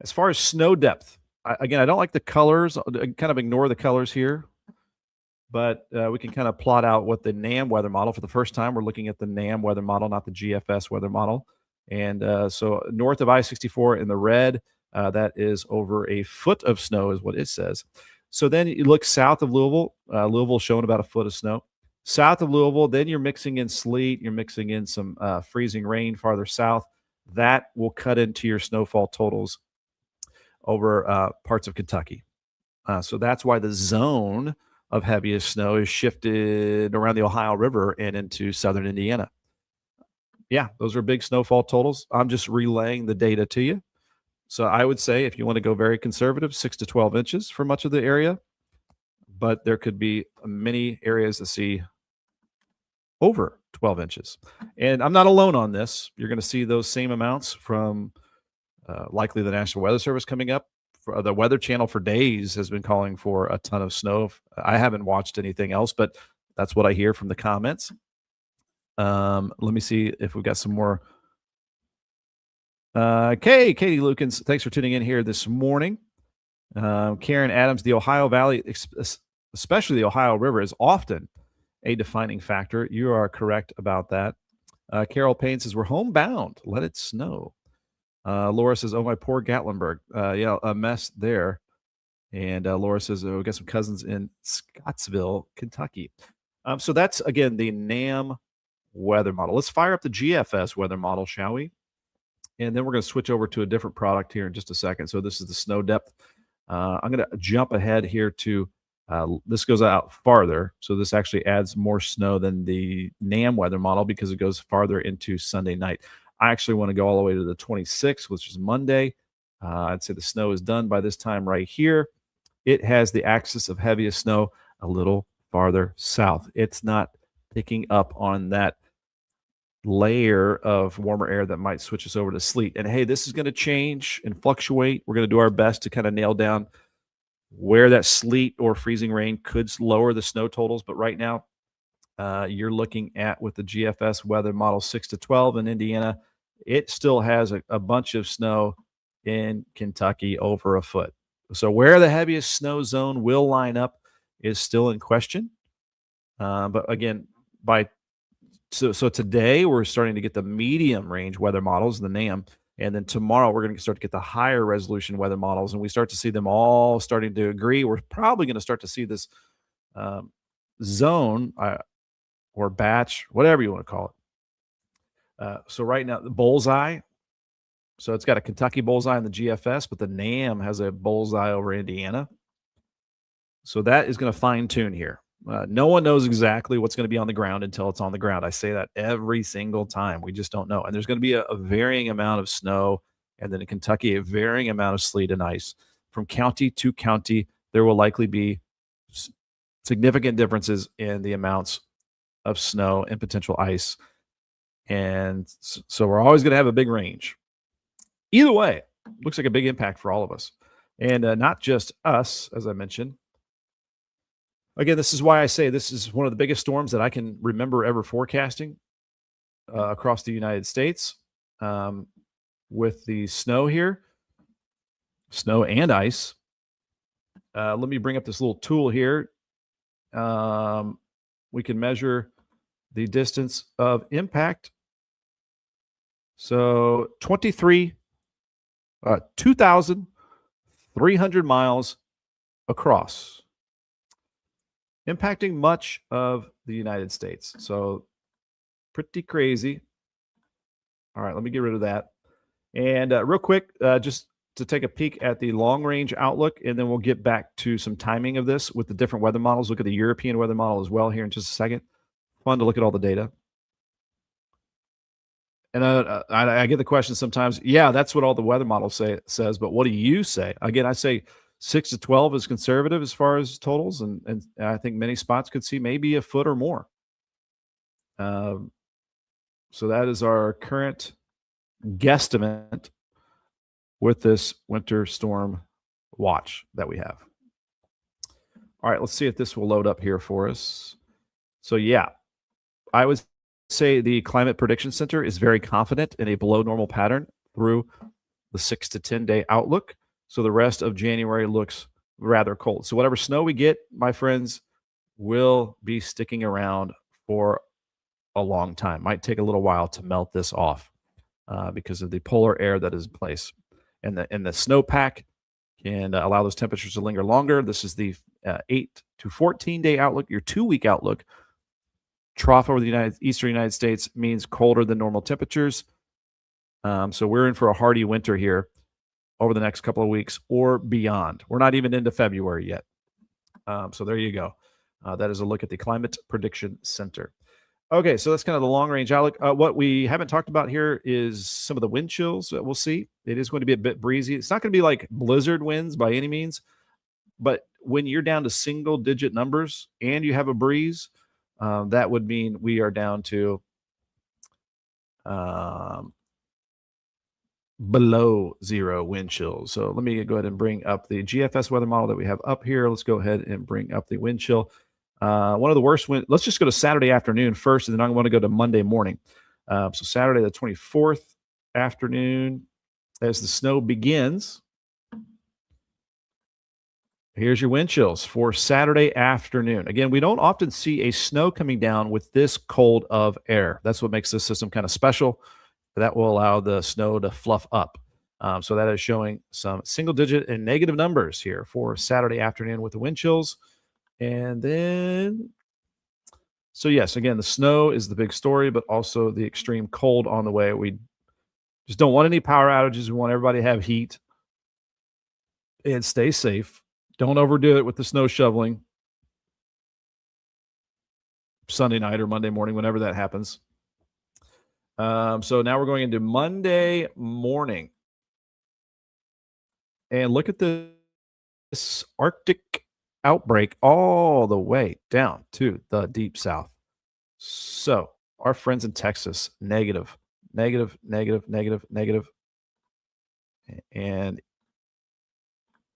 As far as snow depth, again, I don't like the colors. I kind of ignore the colors here, but we can kind of plot out what the NAM weather model. For the first time, we're looking at the NAM weather model, not the GFS weather model. And so north of I-64 in the red, that is over a foot of snow is what it says. So then you look south of Louisville. Louisville showing about a foot of snow. South of Louisville, then you're mixing in sleet. You're mixing in some freezing rain farther south. That will cut into your snowfall totals over parts of Kentucky. So that's why the zone of heaviest snow is shifted around the Ohio River and into southern Indiana. Yeah, those are big snowfall totals. I'm just relaying the data to you. So I would say if you want to go very conservative, 6 to 12 inches for much of the area, but there could be many areas that see over 12 inches. And I'm not alone on this. You're going to see those same amounts from likely the National Weather Service coming up. The Weather Channel for days has been calling for a ton of snow. I haven't watched anything else, but that's what I hear from the comments. Let me see if we've got some more. Katie Lukens, thanks for tuning in here this morning. Karen Adams, the Ohio Valley, especially the Ohio River, is often a defining factor. You are correct about that. Carol Payne says, we're homebound. Let it snow. Laura says, oh, my poor Gatlinburg. Yeah, a mess there. And Laura says, oh, we got some cousins in Scottsville, Kentucky. So that's, again, the NAM weather model. Let's fire up the GFS weather model, shall we? And then we're going to switch over to a different product here in just a second. So this is the snow depth. I'm going to jump ahead here to this goes out farther. So this actually adds more snow than the NAM weather model because it goes farther into Sunday night. I actually want to go all the way to the 26th, which is Monday. I'd say the snow is done by this time right here. It has the axis of heaviest snow a little farther south. It's not picking up on that layer of warmer air that might switch us over to sleet. And hey, this is going to change and fluctuate. We're going to do our best to kind of nail down where that sleet or freezing rain could lower the snow totals. But right now, you're looking at, with the GFS weather model, 6 to 12 in Indiana. It still has a bunch of snow in Kentucky over a foot. So where the heaviest snow zone will line up is still in question. But again, so today we're starting to get the medium range weather models, the NAM, and then tomorrow we're going to start to get the higher resolution weather models, and we start to see them all starting to agree. We're probably going to start to see this zone or batch, whatever you want to call it. So right now, the bullseye. So it's got a Kentucky bullseye in the GFS, but the NAM has a bullseye over Indiana. So that is going to fine tune here. No one knows exactly what's going to be on the ground until it's on the ground. I say that every single time. We just don't know. And there's going to be a varying amount of snow, and then in Kentucky, a varying amount of sleet and ice. From county to county, there will likely be significant differences in the amounts of snow and potential ice. And so we're always going to have a big range. Either way, looks like a big impact for all of us. And not just us, as I mentioned. Again, this is why I say this is one of the biggest storms that I can remember ever forecasting across the United States. With the snow here, snow and ice. Let me bring up this little tool here. We can measure the distance of impact. So 2,300 miles across, impacting much of the United States. So pretty crazy. All right, let me get rid of that. And real quick, just to take a peek at the long-range outlook, and then we'll get back to some timing of this with the different weather models. Look at the European weather model as well here in just a second. Fun to look at all the data. And I get the question sometimes, yeah, that's what all the weather models says, but what do you say? Again, I say 6 to 12 is conservative as far as totals, and I think many spots could see maybe a foot or more. Um, so that is our current guesstimate with this winter storm watch that we have. All right, let's see if this will load up here for us. So, yeah, I would say the Climate Prediction Center is very confident in a below normal pattern through the 6 to 10 day outlook. So the rest of January looks rather cold. So whatever snow we get, my friends, will be sticking around for a long time. Might take a little while to melt this off because of the polar air that is in place. And the snowpack can allow those temperatures to linger longer. This is the 8 to 14 day outlook, your 2 week outlook. Trough over the eastern United States means colder than normal temperatures. So we're in for a hardy winter here over the next couple of weeks or beyond. We're not even into February yet. So there you go. That is a look at the Climate Prediction Center. Okay, so that's kind of the long range outlook. What we haven't talked about here is some of the wind chills that we'll see. It is going to be a bit breezy. It's not going to be like blizzard winds by any means, but when you're down to single digit numbers and you have a breeze, that would mean we are down to below zero wind chills. So let me go ahead and bring up the GFS weather model that we have up here. Let's go ahead and bring up the wind chill. One of the worst wind. Let's just go to Saturday afternoon first, and then I'm going to go to Monday morning. So Saturday the 24th afternoon, as the snow begins. Here's your wind chills for Saturday afternoon. Again, we don't often see a snow coming down with this cold of air. That's what makes this system kind of special. That will allow the snow to fluff up. So that is showing some single digit and negative numbers here for Saturday afternoon with the wind chills. And then, so yes, again, the snow is the big story, but also the extreme cold on the way. We just don't want any power outages. We want everybody to have heat and stay safe. Don't overdo it with the snow shoveling Sunday night or Monday morning, whenever that happens. So now we're going into Monday morning. And look at this Arctic outbreak all the way down to the deep south. So our friends in Texas, negative, negative, negative, negative, negative. And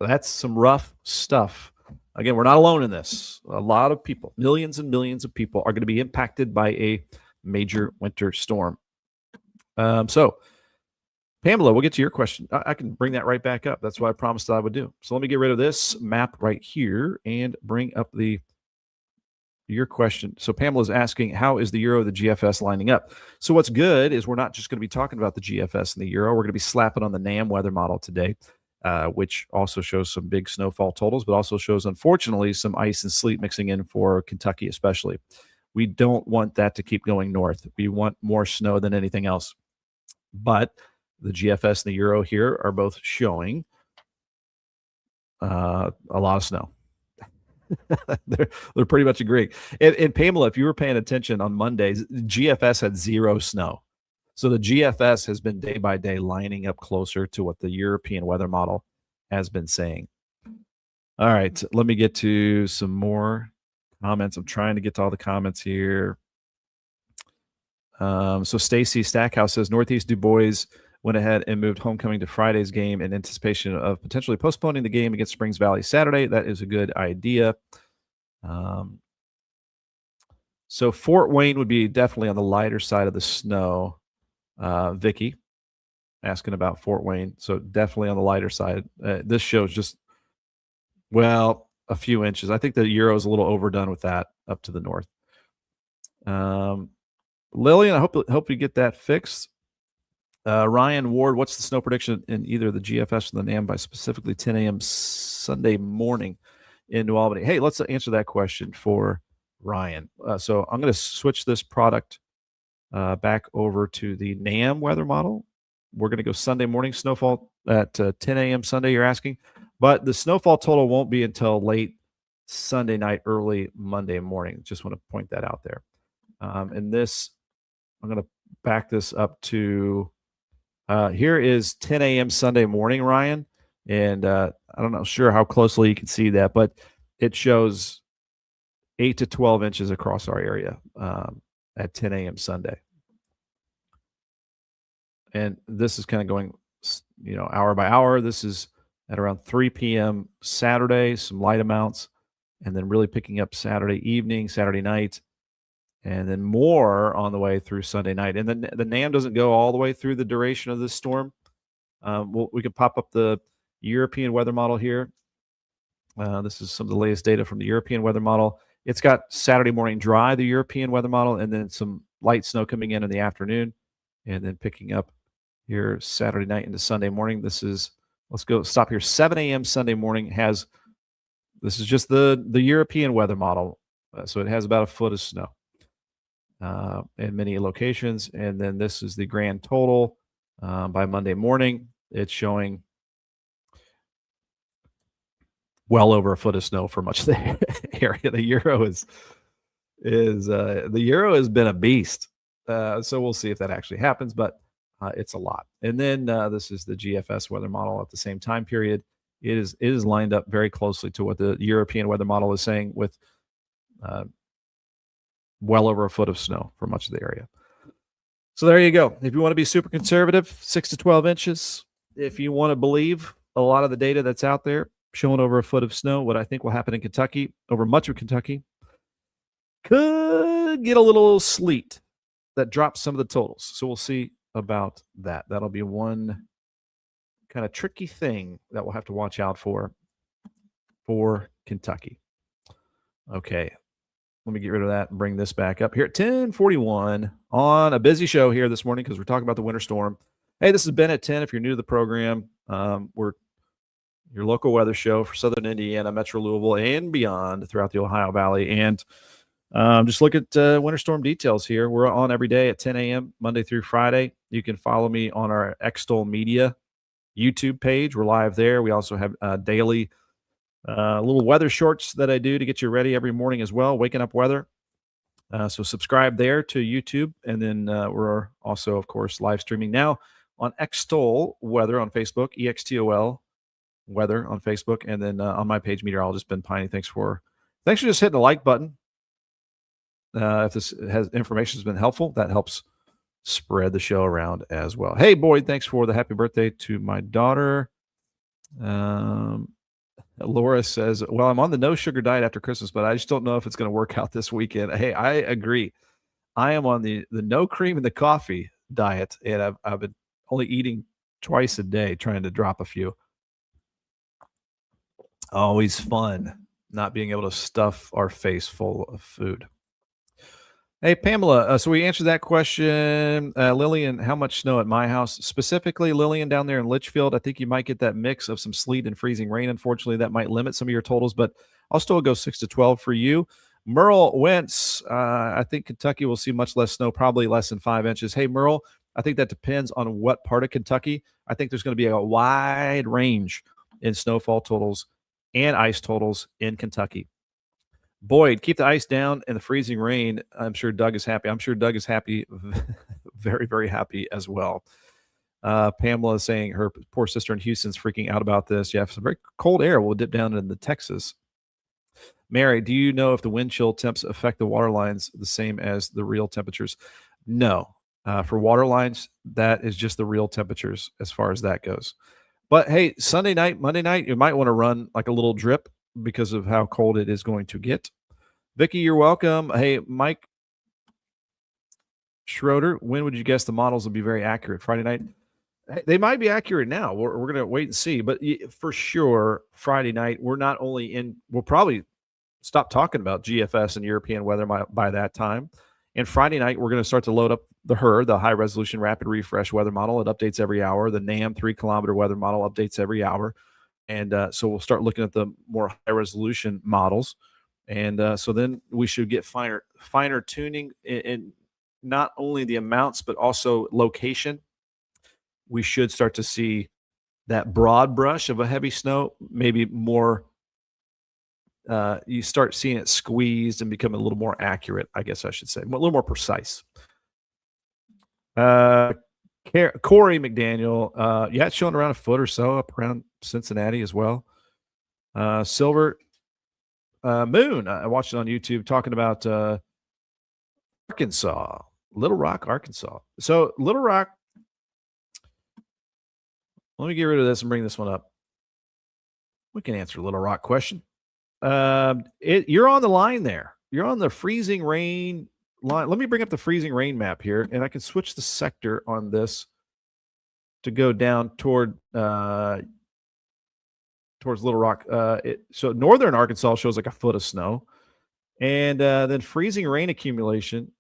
that's some rough stuff. Again, we're not alone in this. A lot of people, millions and millions of people, are going to be impacted by a major winter storm. So, Pamela, we'll get to your question. I can bring that right back up. That's what I promised that I would do. So let me get rid of this map right here and bring up your question. So Pamela's asking, how is the euro, the GFS lining up? So what's good is we're not just going to be talking about the GFS and the euro. We're going to be slapping on the NAM weather model today, which also shows some big snowfall totals, but also shows, unfortunately, some ice and sleet mixing in for Kentucky especially. We don't want that to keep going north. We want more snow than anything else. But the GFS and the euro here are both showing a lot of snow. they're pretty much agreeing. And Pamela, if you were paying attention on Mondays, GFS had zero snow. So the GFS has been day by day lining up closer to what the European weather model has been saying. All right, let me get to some more comments. I'm trying to get to all the comments here. So Stacy Stackhouse says Northeast Du Bois went ahead and moved homecoming to Friday's game in anticipation of potentially postponing the game against Springs Valley Saturday. That is a good idea. So Fort Wayne would be definitely on the lighter side of the snow. Vicky asking about Fort Wayne. So definitely on the lighter side. This shows just, well, a few inches. I think the euro is a little overdone with that up to the north. Lillian, I hope you get that fixed. Ryan Ward, what's the snow prediction in either the GFS or the NAM by specifically 10 a.m. Sunday morning in New Albany? Hey, let's answer that question for Ryan. So I'm going to switch this product back over to the NAM weather model. We're going to go Sunday morning snowfall at 10 a.m. Sunday, you're asking. But the snowfall total won't be until late Sunday night, early Monday morning. Just want to point that out there. And this, I'm going to back this up to, here is 10 a.m. Sunday morning, Ryan. And I don't know sure how closely you can see that, but it shows 8 to 12 inches across our area. at 10 a.m. Sunday. And this is kind of going, hour by hour. This is at around 3 p.m. Saturday, some light amounts, and then really picking up Saturday evening, Saturday night, and then more on the way through Sunday night. And then the NAM doesn't go all the way through the duration of this storm. We can pop up the European weather model here. This is some of the latest data from the European weather model. It's got Saturday morning dry, the European weather model, and then some light snow coming in the afternoon, and then picking up here Saturday night into Sunday morning. Let's go stop here. 7 a.m. Sunday morning this is just the European weather model. So it has about a foot of snow in many locations. And then this is the grand total by Monday morning. It's showing well over a foot of snow for much of the area. The Euro the Euro has been a beast. So we'll see if that actually happens, but it's a lot. And then this is the GFS weather model at the same time period. It is lined up very closely to what the European weather model is saying, with well over a foot of snow for much of the area. So there you go. If you want to be super conservative, 6 to 12 inches. If you want to believe a lot of the data that's out there showing over a foot of snow, what I think will happen in Kentucky, over much of Kentucky, could get a little sleet that drops some of the totals. So we'll see about that. That'll be one kind of tricky thing that we'll have to watch out for Kentucky. Okay, let me get rid of that and bring this back up here at 10:41 on a busy show here this morning because we're talking about the winter storm. Hey, this is Ben at 10. If you're new to the program, we're your local weather show for Southern Indiana, Metro Louisville, and beyond throughout the Ohio Valley. And just look at winter storm details here. We're on every day at 10 a.m., Monday through Friday. You can follow me on our Extol Media YouTube page. We're live there. We also have daily little weather shorts that I do to get you ready every morning as well, waking up weather. So subscribe there to YouTube. And then we're also, of course, live streaming now on Extol Weather on Facebook, EXTOL Weather on Facebook. And then on my page, Meteorologist Ben Peine. Thanks for just hitting the like button. If this information has been helpful, that helps spread the show around as well. Hey, Boyd, thanks for the happy birthday to my daughter. Laura says, well, I'm on the no sugar diet after Christmas, but I just don't know if it's going to work out this weekend. Hey, I agree. I am on the no cream and the coffee diet, and I've been only eating twice a day, trying to drop a few. Always fun not being able to stuff our face full of food. Hey, Pamela, so we answered that question. Lillian, how much snow at my house? Specifically, Lillian, down there in Litchfield, I think you might get that mix of some sleet and freezing rain. Unfortunately, that might limit some of your totals, but I'll still go 6 to 12 for you. Merle Wentz, I think Kentucky will see much less snow, probably less than 5 inches. Hey, Merle, I think that depends on what part of Kentucky. I think there's going to be a wide range in snowfall totals and ice totals in Kentucky. Boyd, keep the ice down and the freezing rain. I'm sure Doug is happy. I'm sure Doug is happy, very, very happy as well. Pamela is saying her poor sister in Houston's freaking out about this. Yeah, some very cold air will dip down into Texas. Mary, do you know if the wind chill temps affect the water lines the same as the real temperatures? No. For water lines, that is just the real temperatures as far as that goes. But hey, Sunday night, Monday night, you might want to run like a little drip because of how cold it is going to get. Vicky, you're welcome. Hey, Mike Schroeder, when would you guess the models will be very accurate? Friday night? They might be accurate now. We're going to wait and see. But for sure, Friday night, we'll probably stop talking about GFS and European weather by that time. And Friday night, we're going to start to load up the high-resolution rapid refresh weather model. It updates every hour. The NAM 3-kilometer weather model updates every hour. And so we'll start looking at the more high-resolution models. And so then we should get finer tuning in not only the amounts, but also location. We should start to see that broad brush of a heavy snow, maybe more. You start seeing it squeezed and become a little more accurate, I guess I should say, a little more precise. Corey McDaniel, yeah, it's showing around a foot or so up around Cincinnati as well. Silver Moon, I watched it on YouTube talking about Arkansas, Little Rock, Arkansas. So Little Rock, let me get rid of this and bring this one up. We can answer Little Rock question. You're on the line there. You're on the freezing rain line. Let me bring up the freezing rain map here, and I can switch the sector on this to go down towards Little Rock. So northern Arkansas shows like a foot of snow, and then freezing rain accumulation.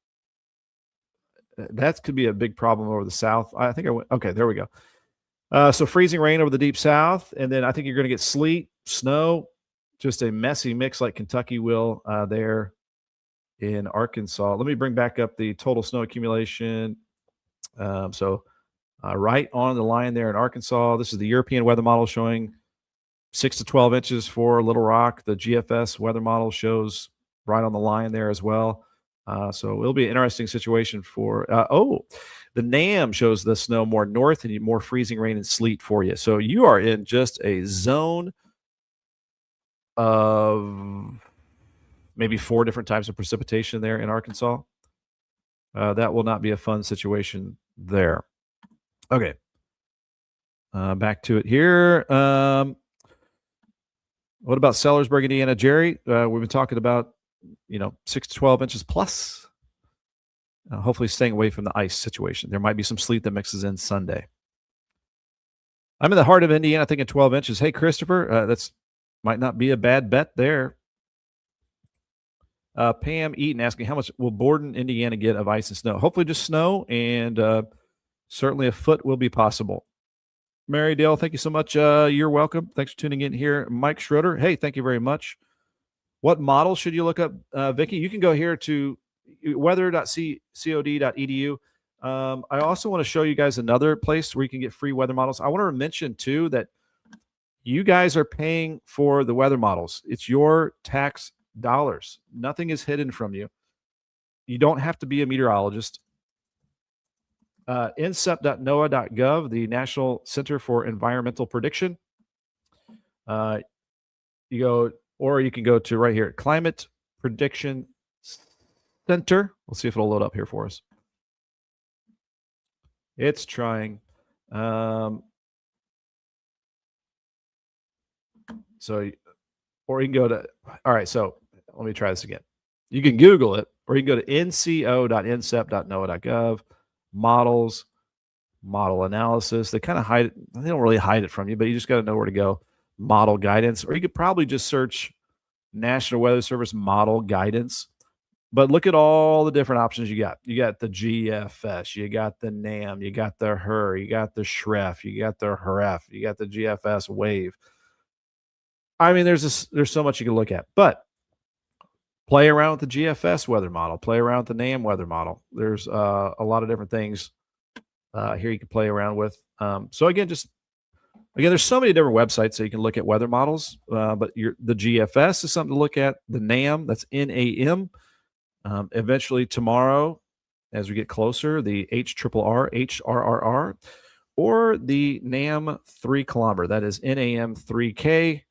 That could be a big problem over the south. I think I went. Okay, there we go. So freezing rain over the deep south, and then I think you're going to get sleet, snow, just a messy mix like Kentucky will there in Arkansas. Let me bring back up the total snow accumulation. Right on the line there in Arkansas. This is the European weather model showing 6 to 12 inches for Little Rock. The GFS weather model shows right on the line there as well. So it'll be an interesting situation for. The NAM shows the snow more north and more freezing rain and sleet for you. So you are in just a zone of maybe 4 different types of precipitation there in Arkansas. That will not be a fun situation there. Okay. Back to it here. What about Sellersburg, Indiana? Jerry, we've been talking about, 6 to 12 inches plus. Hopefully staying away from the ice situation. There might be some sleet that mixes in Sunday. I'm in the heart of Indiana, thinking 12 inches. Hey, Christopher, that's might not be a bad bet there. Pam Eaton asking, how much will Borden, Indiana get of ice and snow? Hopefully just snow, and certainly a foot will be possible. Mary Dale, thank you so much. You're welcome. Thanks for tuning in here. Mike Schroeder, hey, thank you very much. What model should you look up, Vicki? You can go here to weather.cod.edu. I also want to show you guys another place where you can get free weather models. I want to mention, too, that you guys are paying for the weather models. It's your tax dollars. Nothing is hidden from you. You don't have to be a meteorologist. ncep.noaa.gov, the National Center for Environmental Prediction. You can go to right here, Climate Prediction Center. We'll see if it'll load up here for us. It's trying. Or you can go to, all right, so let me try this again. You can Google it, or you can go to nco.ncep.noaa.gov, models, model analysis. They kind of hide it. They don't really hide it from you, but you just got to know where to go. Model guidance, or you could probably just search National Weather Service model guidance. But look at all the different options you got. You got the GFS, you got the NAM, you got the HER, you got the SHREF, you got the HREF, you got the GFS wave. I mean, there's so much you can look at. But play around with the GFS weather model. Play around with the NAM weather model. There's a lot of different things here you can play around with. So again, there's so many different websites that you can look at weather models. But the GFS is something to look at. The NAM, that's NAM. Eventually tomorrow, as we get closer, the HRRR, or the NAM 3 kilometer. That is NAM 3K.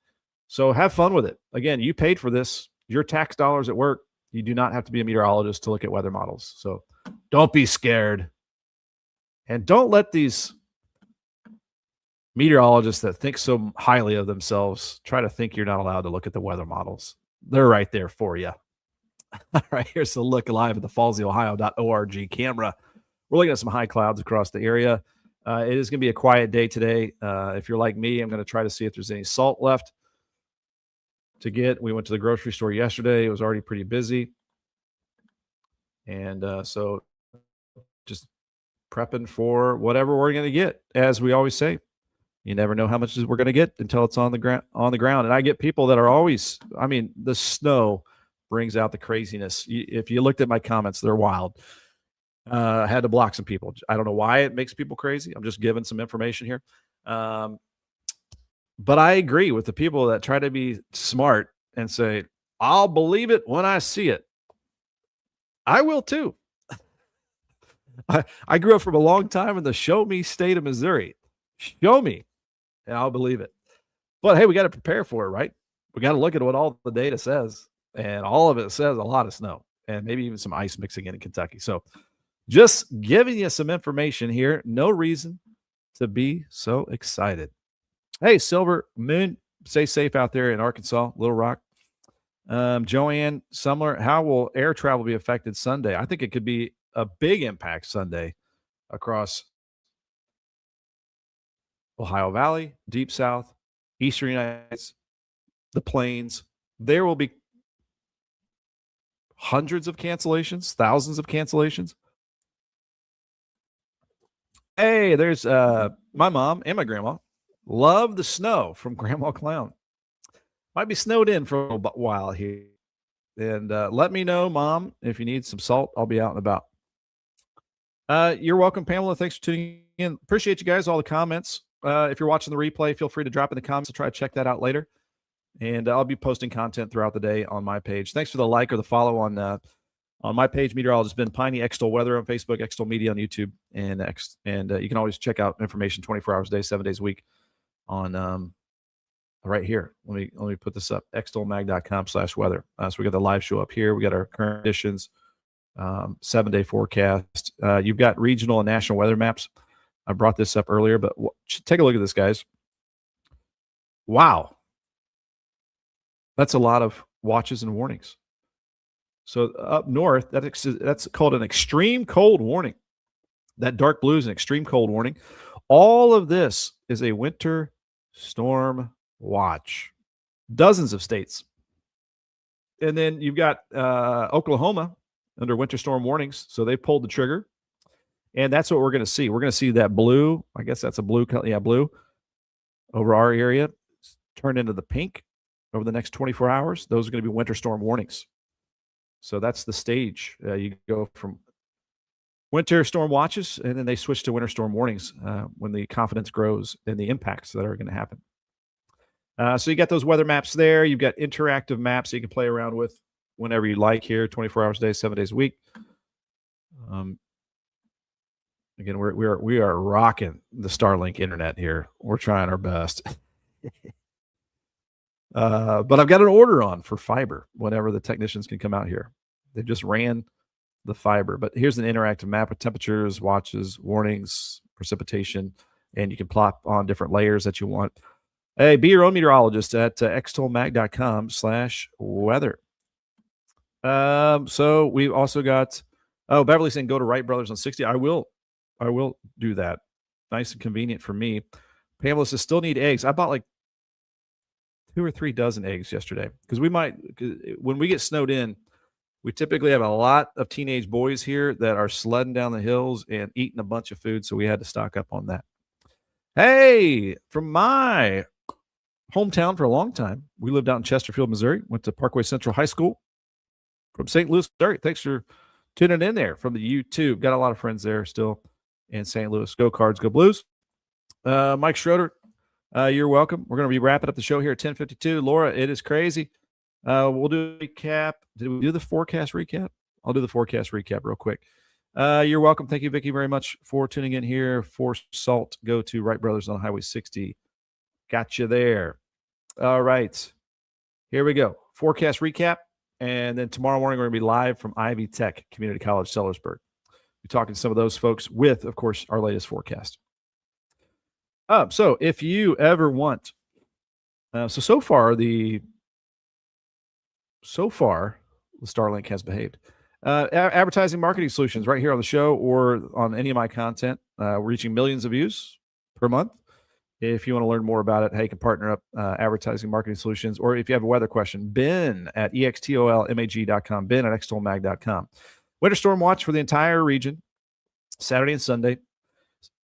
So have fun with it. Again, you paid for this. Your tax dollars at work. You do not have to be a meteorologist to look at weather models. So don't be scared. And don't let these meteorologists that think so highly of themselves try to think you're not allowed to look at the weather models. They're right there for you. All right, here's a look live at the FallsieOhio.org camera. We're looking at some high clouds across the area. It is going to be a quiet day today. If you're like me, I'm going to try to see if there's any salt left to get. We went to the grocery store yesterday. It was already pretty busy. And so just prepping for whatever we're going to get. As we always say, you never know how much we're going to get until it's on the ground. And I get people that are always, the snow brings out the craziness. If you looked at my comments, they're wild. I had to block some people. I don't know why it makes people crazy. I'm just giving some information here. But I agree with the people that try to be smart and say, I'll believe it when I see it. I will too. I grew up from a long time in the show me state of Missouri. Show me, and I'll believe it. But hey, we got to prepare for it, right? We got to look at what all the data says. And all of it says a lot of snow. and maybe even some ice mixing in Kentucky. So just giving you some information here. No reason to be so excited. Hey, Silver Moon, stay safe out there in Arkansas, Little Rock. Joanne Sumler, how will air travel be affected Sunday? I think it could be a big impact Sunday across Ohio Valley, Deep South, Eastern United States, the Plains. There will be hundreds of cancellations, thousands of cancellations. Hey, there's my mom and my grandma. Love the snow from Grandma Clown. Might be snowed in for a while here. And let me know, Mom, if you need some salt. I'll be out and about. You're welcome, Pamela. Thanks for tuning in. Appreciate you guys, all the comments. If you're watching the replay, feel free to drop in the comments. I'll try to check that out later. And I'll be posting content throughout the day on my page. Thanks for the like or the follow on my page, Meteorologist Ben Peine, Extol Weather on Facebook, Extol Media on YouTube, and you can always check out information 24 hours a day, 7 days a week on right here. Let me put this up, extolmag.com/weather. So we got the live show up here. We got our current conditions, 7-day forecast. You've got regional and national weather maps. I brought this up earlier, but take a look at this, guys. Wow. That's a lot of watches and warnings. So up north, that's called an extreme cold warning. That dark blue is an extreme cold warning. All of this is a winter storm watch. Dozens of states. And then you've got Oklahoma under winter storm warnings. So they pulled the trigger. And that's what we're going to see. We're going to see that blue. I guess that's a blue color. Yeah, blue over our area turn into the pink over the next 24 hours. Those are going to be winter storm warnings. So that's the stage. You go from winter storm watches, and then they switch to winter storm warnings when the confidence grows and the impacts that are going to happen. So you got those weather maps there. You've got interactive maps that you can play around with whenever you like here, 24 hours a day, 7 days a week. Again, we are rocking the Starlink internet here. We're trying our best. But I've got an order on for fiber whenever the technicians can come out here. They just ran the fiber. But here's an interactive map with temperatures, watches, warnings, precipitation, and you can plop on different layers that you want. Hey, be your own meteorologist at extolmag.com/weather. So we've also got, Beverly saying go to Wright Brothers on 60. I will do that. Nice and convenient for me. Pamela says still need eggs. I bought like 2 or 3 dozen eggs yesterday because when we get snowed in, we typically have a lot of teenage boys here that are sledding down the hills and eating a bunch of food. So we had to stock up on that. Hey, from my hometown for a long time, we lived out in Chesterfield, Missouri, went to Parkway Central High School from St. Louis, Missouri. Thanks for tuning in there from the YouTube. Got a lot of friends there still in St. Louis. Go Cards, go Blues. Mike Schroeder, you're welcome. We're going to be wrapping up the show here at 10:52. Laura, it is crazy. We'll do a recap. Did we do the forecast recap? I'll do the forecast recap real quick. You're welcome. Thank you, Vicki, very much for tuning in here. For salt, go to Wright Brothers on Highway 60. Got you there. All right. Here we go. Forecast recap. And then tomorrow morning, we're going to be live from Ivy Tech Community College, Sellersburg. We're talking to some of those folks with, of course, our latest forecast. So if you ever want, so far the Starlink has behaved. Advertising marketing solutions right here on the show or on any of my content. We're reaching millions of views per month. If you want to learn more about it, how you can partner up advertising marketing solutions, or if you have a weather question, Ben at extolmag.com, Ben at extolmag.com. Winter storm watch for the entire region, Saturday and Sunday.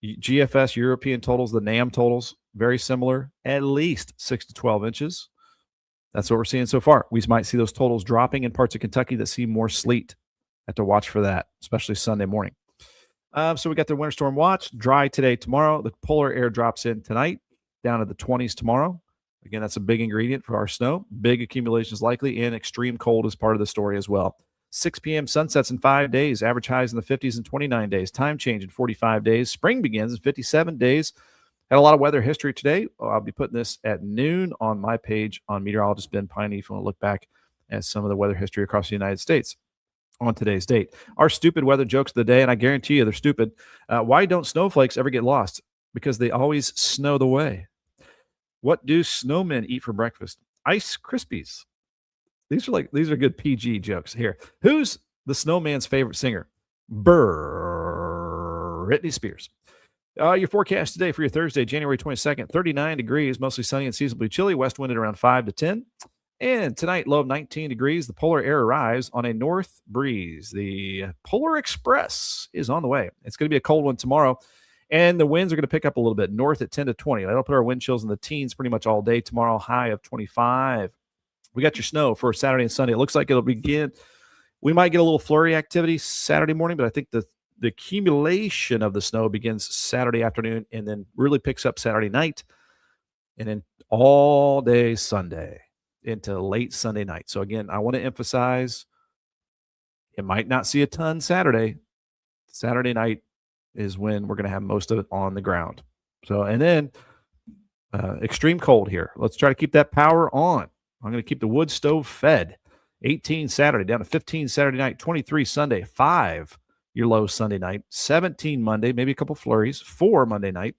GFS European totals, the NAM totals, very similar, at least 6 to 12 inches. That's what we're seeing so far. We might see those totals dropping in parts of Kentucky that see more sleet. Have to watch for that, especially Sunday morning. So we got the winter storm watch, dry today, tomorrow. The polar air drops in tonight, down to the 20s tomorrow. Again, that's a big ingredient for our snow. Big accumulations likely, and extreme cold is part of the story as well. 6 p.m. sunsets in 5 days, average highs in the 50s in 29 days, time change in 45 days, spring begins in 57 days. Had a lot of weather history today. I'll be putting this at noon on my page on Meteorologist Ben Peine if you want to look back at some of the weather history across the United States. on today's date. Our stupid weather jokes of the day, and I guarantee you they're stupid. Why don't snowflakes ever get lost? Because they always snow the way. What do snowmen eat for breakfast? Ice Krispies. These are good PG jokes here. Who's the snowman's favorite singer? Britney Spears. Your forecast today for your Thursday, January 22nd, 39 degrees, mostly sunny and seasonably chilly, west wind at around 5 to 10. And tonight, low of 19 degrees. The polar air arrives on a north breeze. The Polar Express is on the way. It's going to be a cold one tomorrow. And the winds are going to pick up a little bit, north at 10 to 20. That'll put our wind chills in the teens pretty much all day tomorrow, high of 25. We got your snow for Saturday and Sunday. It looks like it'll begin. We might get a little flurry activity Saturday morning, but I think the accumulation of the snow begins Saturday afternoon and then really picks up Saturday night and then all day Sunday into late Sunday night. So again, I want to emphasize you might not see a ton Saturday. Saturday night is when we're going to have most of it on the ground. So, and then extreme cold here. Let's try to keep that power on. I'm going to keep the wood stove fed. 18 Saturday, down to 15 Saturday night, 23 Sunday, 5 your low Sunday night, 17 Monday, maybe a couple flurries, 4 Monday night.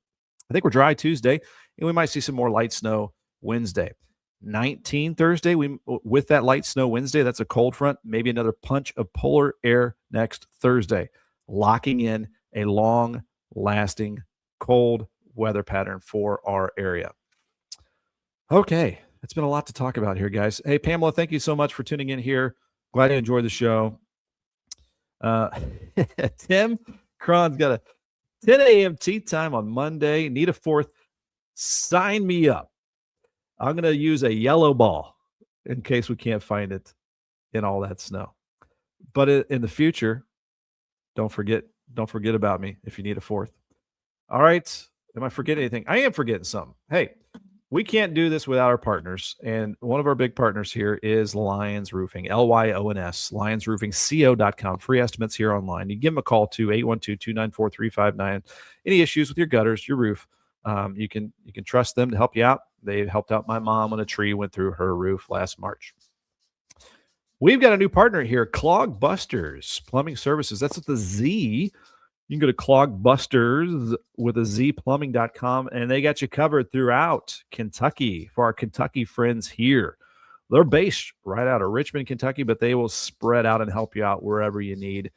I think we're dry Tuesday, and we might see some more light snow Wednesday. 19 Thursday, with that light snow Wednesday, that's a cold front, maybe another punch of polar air next Thursday, locking in a long-lasting cold weather pattern for our area. Okay, it's been a lot to talk about here, guys. Hey, Pamela, thank you so much for tuning in here. Glad you enjoyed the show. Tim Cron's got a 10 a.m. tea time on Monday. Need a fourth. Sign me up. I'm going to use a yellow ball in case we can't find it in all that snow. But in the future, don't forget about me if you need a fourth. All right. Am I forgetting anything? I am forgetting something. Hey, we can't do this without our partners. And one of our big partners here is Lyons Roofing, Lyons, lyonsroofingco.com. Free estimates here online. You give them a call to 812-294-3599. Any issues with your gutters, your roof, you can trust them to help you out. They helped out my mom when a tree went through her roof last March. We've got a new partner here, Clog Busters Plumbing Services. That's with the Z. You can go to Clogbusters with a Z plumbing.com, and they got you covered throughout Kentucky for our Kentucky friends here. They're based right out of Richmond, Kentucky, but they will spread out and help you out wherever you need.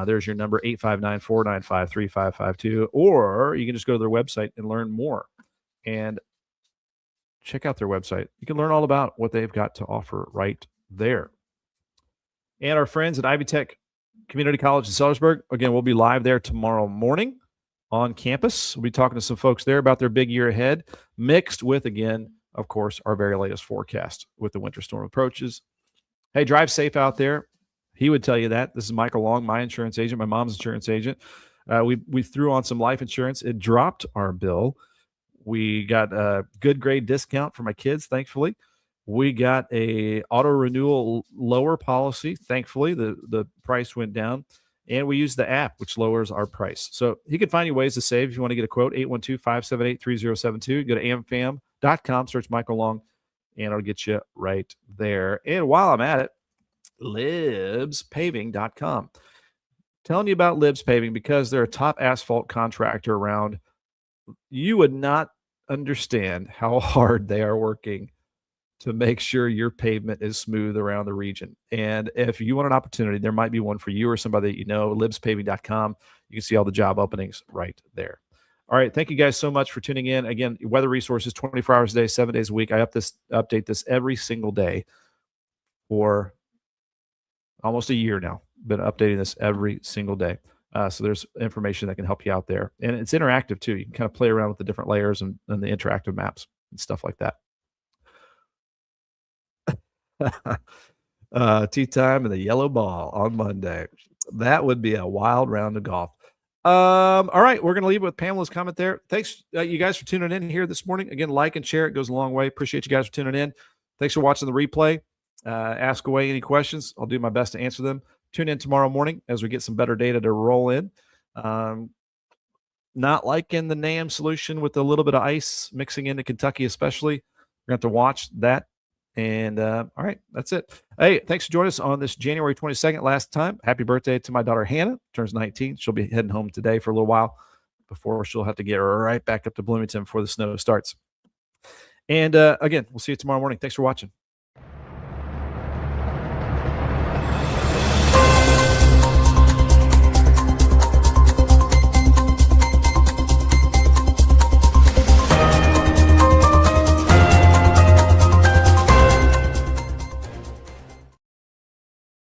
There's your number, 859-495-3552, or you can just go to their website and learn more. And check out their website. You can learn all about what they've got to offer right there. And our friends at Ivy Tech Community College in Sellersburg, again, we'll be live there tomorrow morning on campus. We'll be talking to some folks there about their big year ahead, mixed with, again, of course, our very latest forecast with the winter storm approaches. Hey, drive safe out there. He would tell you that. This is Michael Long, my insurance agent, my mom's insurance agent. We threw on some life insurance. It dropped our bill. We got a good grade discount for my kids, thankfully. We got a auto renewal lower policy. Thankfully, the price went down, and we use the app, which lowers our price. So he can find you ways to save if you want to get a quote, 812-578-3072. Go to amfam.com, search Michael Long, and it'll get you right there. And while I'm at it, libspaving.com. Telling you about Libs Paving because they're a top asphalt contractor around. You would not understand how hard they are working to make sure your pavement is smooth around the region. And if you want an opportunity, there might be one for you or somebody that you know, libspaving.com. You can see all the job openings right there. All right. Thank you guys so much for tuning in. Again, weather resources 24 hours a day, 7 days a week. I update this every single day for almost a year now. Been updating this every single day. So there's information that can help you out there. And it's interactive too. You can kind of play around with the different layers and the interactive maps and stuff like that. Tea time and the yellow ball on Monday. That would be a wild round of golf. All right, we're going to leave it with Pamela's comment there. Thanks, you guys, for tuning in here this morning. Again, like and share. It goes a long way. Appreciate you guys for tuning in. Thanks for watching the replay. Ask away any questions. I'll do my best to answer them. Tune in tomorrow morning as we get some better data to roll in. Not liking the NAM solution with a little bit of ice mixing into Kentucky especially. We're going to have to watch that And all right, that's it. Hey, thanks for joining us on this January 22nd. Last time, happy birthday to my daughter Hannah. Turns 19. She'll be heading home today for a little while before she'll have to get right back up to Bloomington before the snow starts. And again, we'll see you tomorrow morning. Thanks for watching.